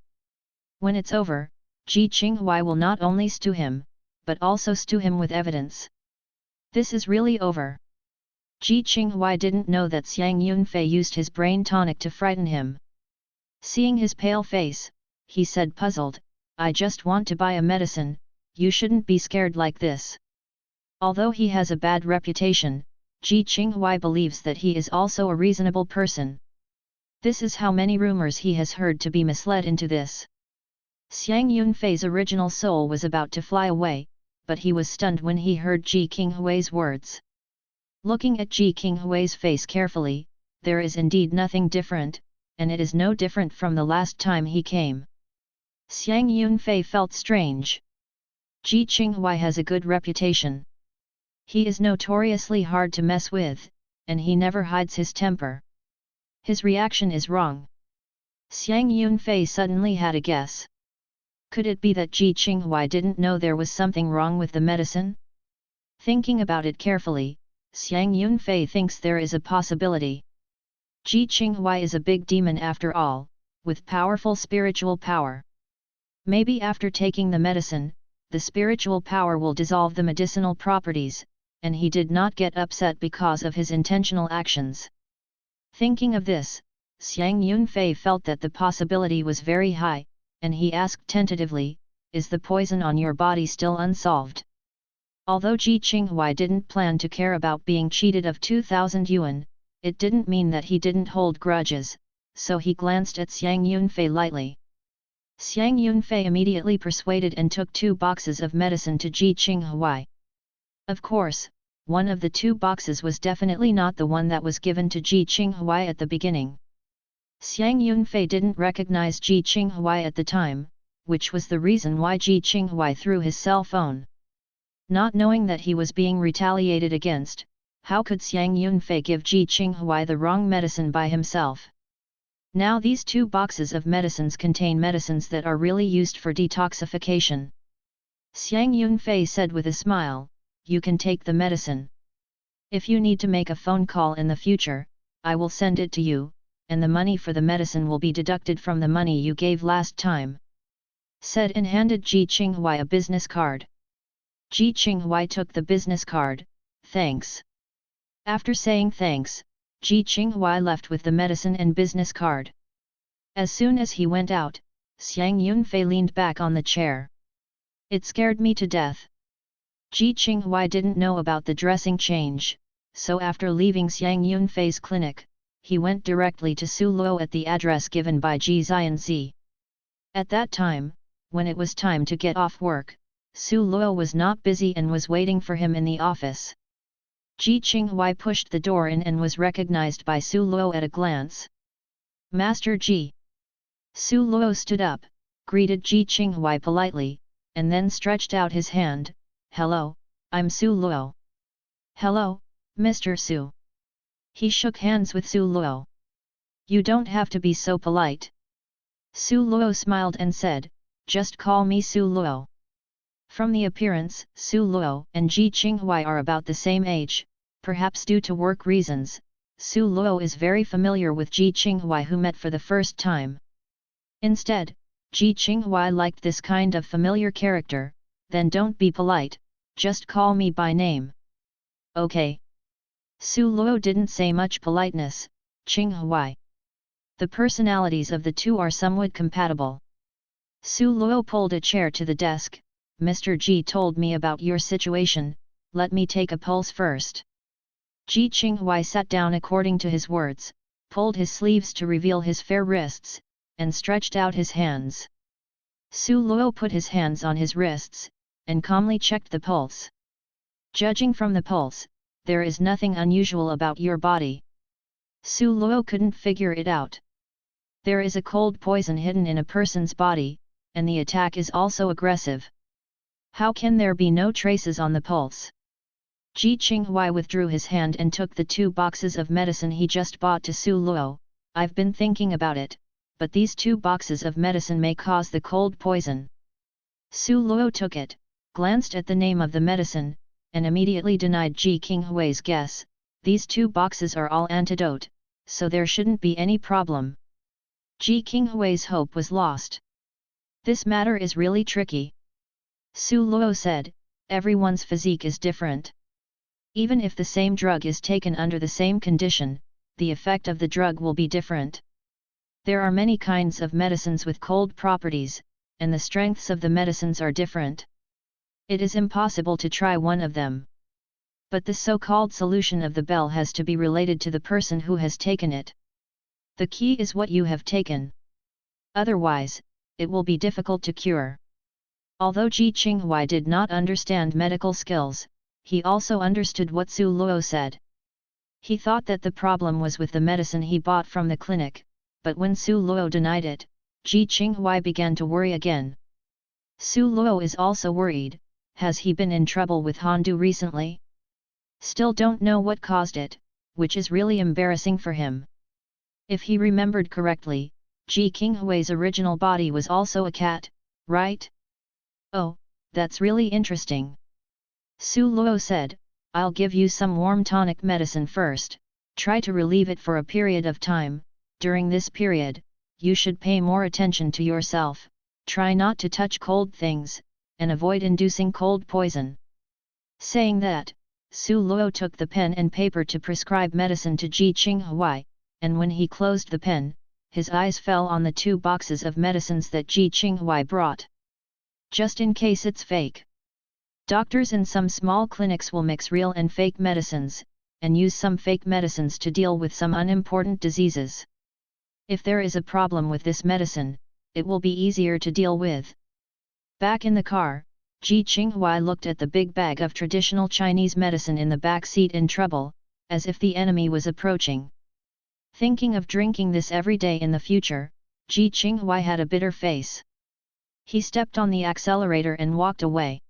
When it's over, Ji Qinghuai will not only stew him, but also stew him with evidence. This is really over. Ji Qinghuai didn't know that Xiang Yunfei used his brain tonic to frighten him. Seeing his pale face, he said puzzled, I just want to buy a medicine, you shouldn't be scared like this. Although he has a bad reputation, Ji Qinghuai believes that he is also a reasonable person. This is how many rumors he has heard to be misled into this. Xiang Yunfei's original soul was about to fly away, but he was stunned when he heard Ji Qinghuai's words. Looking at Ji Qinghuai's face carefully, there is indeed nothing different, and it is no different from the last time he came. Xiang Yunfei felt strange. Ji Qinghuai has a good reputation. He is notoriously hard to mess with, and he never hides his temper. His reaction is wrong. Xiang Yunfei suddenly had a guess. Could it be that Ji Qinghuai didn't know there was something wrong with the medicine? Thinking about it carefully, Xiang Yunfei thinks there is a possibility. Ji Qinghuai is a big demon after all, with powerful spiritual power. Maybe after taking the medicine, the spiritual power will dissolve the medicinal properties, and he did not get upset because of his intentional actions. Thinking of this, Xiang Yunfei felt that the possibility was very high, and he asked tentatively, is the poison on your body still unsolved? Although Ji Qinghuai didn't plan to care about being cheated of 2,000 yuan, it didn't mean that he didn't hold grudges, so he glanced at Xiang Yunfei lightly. Xiang Yunfei immediately persuaded and took 2 boxes of medicine to Ji Qinghuai. Of course, one of the 2 boxes was definitely not the one that was given to Ji Qinghuai at the beginning. Xiang Yunfei didn't recognize Ji Qinghuai at the time, which was the reason why Ji Qinghuai threw his cell phone. Not knowing that he was being retaliated against, how could Xiang Yunfei give Ji Qinghuai the wrong medicine by himself? Now these 2 boxes of medicines contain medicines that are really used for detoxification. Xiang Yunfei said with a smile, you can take the medicine. If you need to make a phone call in the future, I will send it to you, and the money for the medicine will be deducted from the money you gave last time. Said and handed Ji Qinghuai a business card. Ji Qinghuai took the business card, thanks. After saying thanks, Ji Qinghuai left with the medicine and business card. As soon as he went out, Xiang Yunfei leaned back on the chair. It scared me to death. Ji Qinghuai didn't know about the dressing change, so after leaving Xiang Yunfei's clinic, he went directly to Su Luo at the address given by Ji Xianzi. At that time, when it was time to get off work, Su Luo was not busy and was waiting for him in the office. Ji Qinghuai pushed the door in and was recognized by Su Luo at a glance. Master Ji. Su Luo stood up, greeted Ji Qinghuai politely, and then stretched out his hand. Hello, I'm Su Luo. Hello, Mr. Su. He shook hands with Su Luo. You don't have to be so polite. Su Luo smiled and said, just call me Su Luo. From the appearance, Su Luo and Ji Qinghuai are about the same age, perhaps due to work reasons. Su Luo is very familiar with Ji Qinghuai who met for the first time. Instead, Ji Qinghuai liked this kind of familiar character, then don't be polite, just call me by name. Okay. Su Luo didn't say much politeness, Qinghuai. The personalities of the 2 are somewhat compatible. Su Luo pulled a chair to the desk. Mr. Ji told me about your situation, let me take a pulse first. Ji Qinghuai sat down according to his words, pulled his sleeves to reveal his fair wrists, and stretched out his hands. Su Luo put his hands on his wrists, and calmly checked the pulse. Judging from the pulse, there is nothing unusual about your body. Su Luo couldn't figure it out. There is a cold poison hidden in a person's body, and the attack is also aggressive. How can there be no traces on the pulse? Ji Qinghuai withdrew his hand and took the 2 boxes of medicine he just bought to Su Luo. I've been thinking about it, but these 2 boxes of medicine may cause the cold poison. Su Luo took it, glanced at the name of the medicine, and immediately denied Ji Qinghuai's guess. these 2 boxes are all antidote, so there shouldn't be any problem. Ji Qinghui's hope was lost. This matter is really tricky. Su Luo said, everyone's physique is different. Even if the same drug is taken under the same condition, the effect of the drug will be different. There are many kinds of medicines with cold properties, and the strengths of the medicines are different. It is impossible to try one of them. But the so-called solution of the bell has to be related to the person who has taken it. The key is what you have taken. Otherwise, it will be difficult to cure. Although Ji Qinghui did not understand medical skills, he also understood what Su Luo said. He thought that the problem was with the medicine he bought from the clinic, but when Su Luo denied it, Ji Qinghui began to worry again. Su Luo is also worried. Has he been in trouble with Handu recently? Still don't know what caused it, which is really embarrassing for him. If he remembered correctly, Ji Qinghui's original body was also a cat, right? Oh, that's really interesting. Su Luo said, I'll give you some warm tonic medicine first, try to relieve it for a period of time. During this period, you should pay more attention to yourself, try not to touch cold things, and avoid inducing cold poison. Saying that, Su Luo took the pen and paper to prescribe medicine to Ji Qinghui, and when he closed the pen, his eyes fell on the 2 boxes of medicines that Ji Qinghui brought. Just in case it's fake. Doctors in some small clinics will mix real and fake medicines, and use some fake medicines to deal with some unimportant diseases. If there is a problem with this medicine, it will be easier to deal with. Back in the car, Ji Qinghui looked at the big bag of traditional Chinese medicine in the back seat in trouble, as if the enemy was approaching. Thinking of drinking this every day in the future, Ji Qinghui had a bitter face. He stepped on the accelerator and walked away.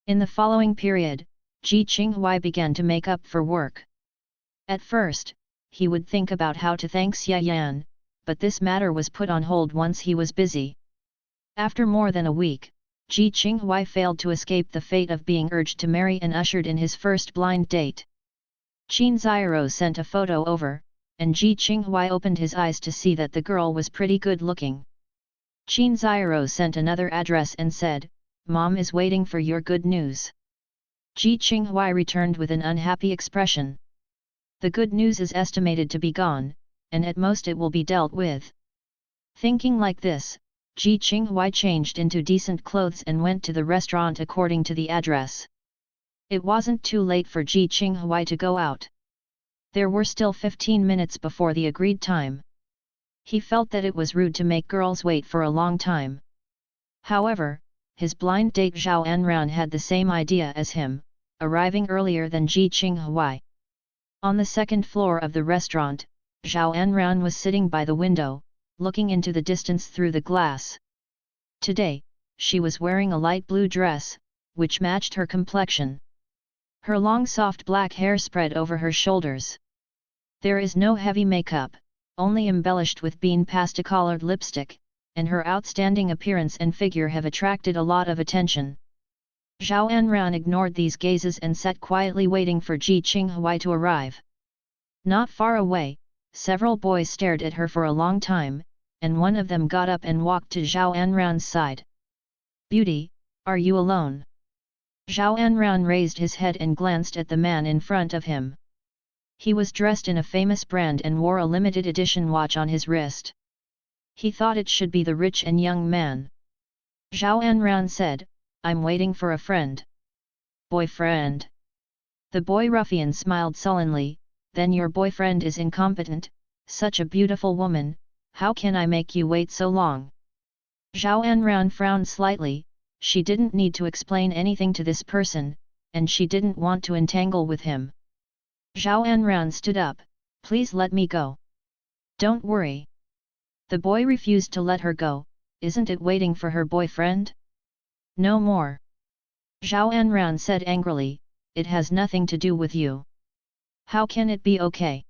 In the following period, Ji Qinghui began to make up for work. At first, he would think about how to thank Xia Yan, but this matter was put on hold once he was busy. After more than a week, Ji Qinghui failed to escape the fate of being urged to marry and ushered in his first blind date. Qin Xiaro sent a photo over, and Ji Qinghui opened his eyes to see that the girl was pretty good looking. Qin Xiaro sent another address and said, Mom is waiting for your good news. Ji Qinghui returned with an unhappy expression. The good news is estimated to be gone, and at most it will be dealt with. Thinking like this, Ji Qinghui changed into decent clothes and went to the restaurant according to the address. It wasn't too late for Ji Qinghui to go out. There were still 15 minutes before the agreed time. He felt that it was rude to make girls wait for a long time. However, his blind date Zhao Anran had the same idea as him, arriving earlier than Ji Qinghui. On the second floor of the restaurant, Zhao Anran was sitting by the window, looking into the distance through the glass. Today, she was wearing a light blue dress, which matched her complexion. Her long soft black hair spread over her shoulders. There is no heavy makeup, only embellished with bean pasta-colored lipstick, and her outstanding appearance and figure have attracted a lot of attention. Zhao Anran ignored these gazes and sat quietly waiting for Ji Qinghui to arrive. Not far away, several boys stared at her for a long time, and one of them got up and walked to Zhao Anran's side. "Beauty, are you alone?" Zhao Anran raised his head and glanced at the man in front of him. He was dressed in a famous brand and wore a limited edition watch on his wrist. He thought it should be the rich and young man. Zhao Anran said, "I'm waiting for a friend." "Boyfriend?" The boy ruffian smiled sullenly, "Then your boyfriend is incompetent, such a beautiful woman, how can I make you wait so long?" Zhao Anran frowned slightly, she didn't need to explain anything to this person, and she didn't want to entangle with him. Zhao Anran stood up, "Please let me go." "Don't worry." The boy refused to let her go, "Isn't it waiting for her boyfriend?" "No more." Zhao Anran said angrily, "It has nothing to do with you. How can it be okay?"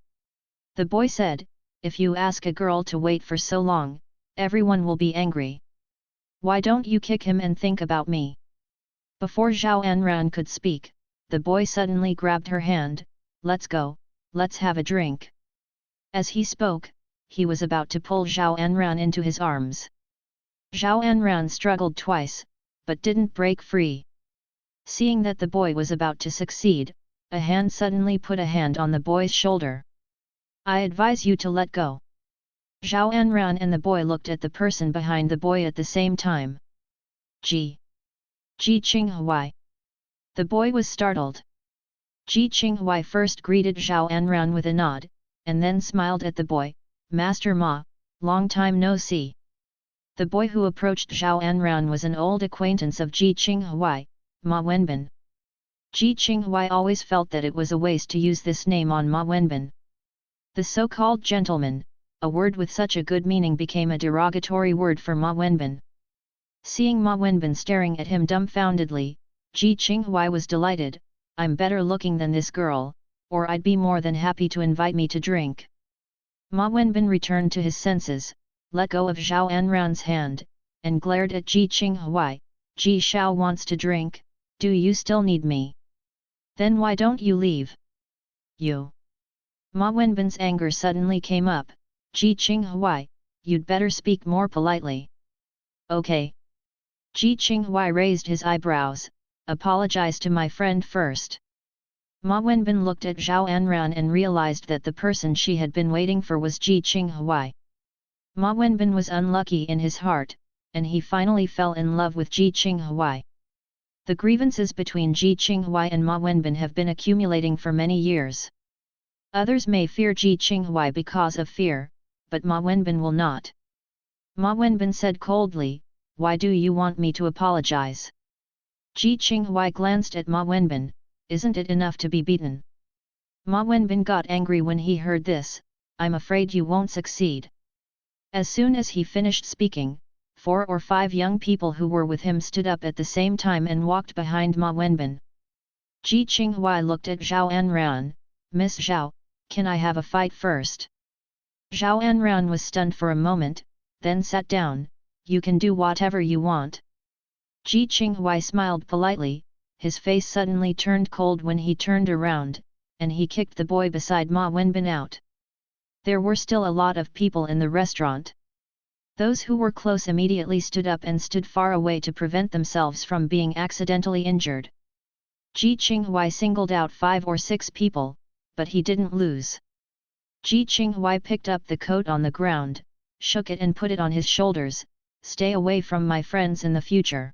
The boy said, "If you ask a girl to wait for so long, everyone will be angry. Why don't you kick him and think about me?" Before Zhao Anran could speak, the boy suddenly grabbed her hand, "Let's go, let's have a drink. As he spoke, he was about to pull Zhao Anran into his arms. Zhao Anran struggled twice, but didn't break free. Seeing that the boy was about to succeed, a hand suddenly put a hand on the boy's shoulder. I advise you to let go. Zhao Anran and the boy looked at the person behind the boy at the same time. Ji Qinghuai. The boy was startled. Ji Qinghuai first greeted Zhao Anran with a nod, and then smiled at the boy. Master Ma, long time no see. The boy who approached Zhao Anran was an old acquaintance of Ji Qinghuai, Ma Wenbin. Ji Qinghuai always felt that it was a waste to use this name on Ma Wenbin. The so-called gentleman, a word with such a good meaning, became a derogatory word for Ma Wenbin. Seeing Ma Wenbin staring at him dumbfoundedly, Ji Qinghuai was delighted. I'm better looking than this girl, or I'd be more than happy to invite me to drink. Ma Wenbin returned to his senses, let go of Zhao Anran's hand, and glared at Ji Qinghuai. Ji Xiao wants to drink, do you still need me? Then why don't you leave? You. Ma Wenbin's anger suddenly came up. Ji Qinghuai, you'd better speak more politely. Okay. Ji Qinghuai raised his eyebrows. Apologize to my friend first. Ma Wenbin looked at Zhao Anran and realized that the person she had been waiting for was Ji Qinghuai. Ma Wenbin was unlucky in his heart, and he finally fell in love with Ji Qinghuai. The grievances between Ji Qinghuai and Ma Wenbin have been accumulating for many years. Others may fear Ji Qinghuai because of fear, but Ma Wenbin will not. Ma Wenbin said coldly, why do you want me to apologize? Ji Qinghuai glanced at Ma Wenbin, isn't it enough to be beaten? Ma Wenbin got angry when he heard this, I'm afraid you won't succeed. As soon as he finished speaking, 4 or 5 young people who were with him stood up at the same time and walked behind Ma Wenbin. Ji Qinghuai looked at Zhao Anran, Miss Zhao, can I have a fight first? Zhao Anran was stunned for a moment, then sat down, you can do whatever you want. Ji Qinghuai smiled politely, his face suddenly turned cold when he turned around, and he kicked the boy beside Ma Wenbin out. There were still a lot of people in the restaurant. Those who were close immediately stood up and stood far away to prevent themselves from being accidentally injured. Ji Qinghuai singled out 5 or 6 people, but he didn't lose. Ji Qinghuai picked up the coat on the ground, shook it and put it on his shoulders, stay away from my friends in the future.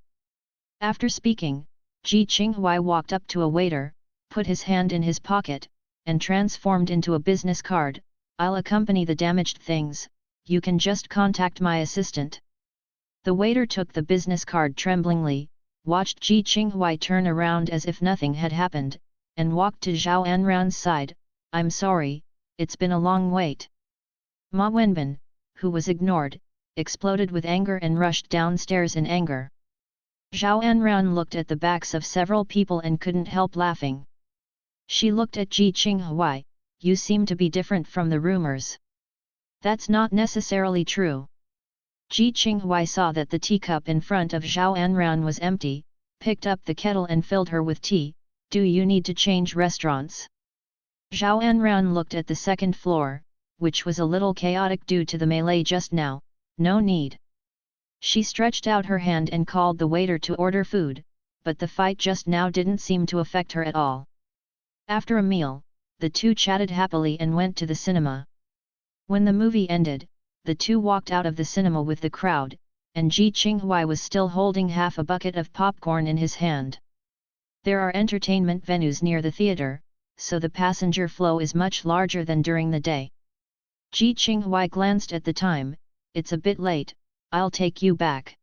After speaking, Ji Qinghuai walked up to a waiter, put his hand in his pocket, and transformed into a business card, I'll accompany the damaged things, you can just contact my assistant. The waiter took the business card tremblingly, watched Ji Qinghuai turn around as if nothing had happened, and walked to Zhao Anran's side, I'm sorry, it's been a long wait. Ma Wenbin, who was ignored, exploded with anger and rushed downstairs in anger. Zhao Anran looked at the backs of several people and couldn't help laughing. She looked at Ji Qinghuai, you seem to be different from the rumors. That's not necessarily true. Ji Qinghuai saw that the teacup in front of Zhao Anran was empty, picked up the kettle and filled her with tea, do you need to change restaurants? Zhao Anran looked at the second floor, which was a little chaotic due to the melee just now, no need. She stretched out her hand and called the waiter to order food, but the fight just now didn't seem to affect her at all. After a meal, the two chatted happily and went to the cinema. When the movie ended, the two walked out of the cinema with the crowd, and Ji Qinghuai was still holding half a bucket of popcorn in his hand. There are entertainment venues near the theater, so the passenger flow is much larger than during the day. Ji Qinghuai glanced at the time, it's a bit late, I'll take you back.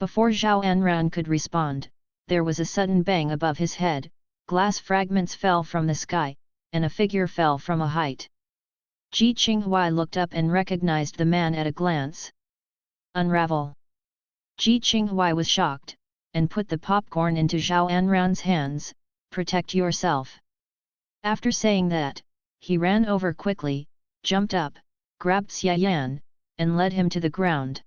Before Zhao Anran could respond, there was a sudden bang above his head, glass fragments fell from the sky, and a figure fell from a height. Ji Qinghuai looked up and recognized the man at a glance. Unravel. Ji Qinghuai was shocked, and put the popcorn into Zhao Anran's hands, protect yourself. After saying that, he ran over quickly, jumped up, grabbed Xia Yan, and led him to the ground.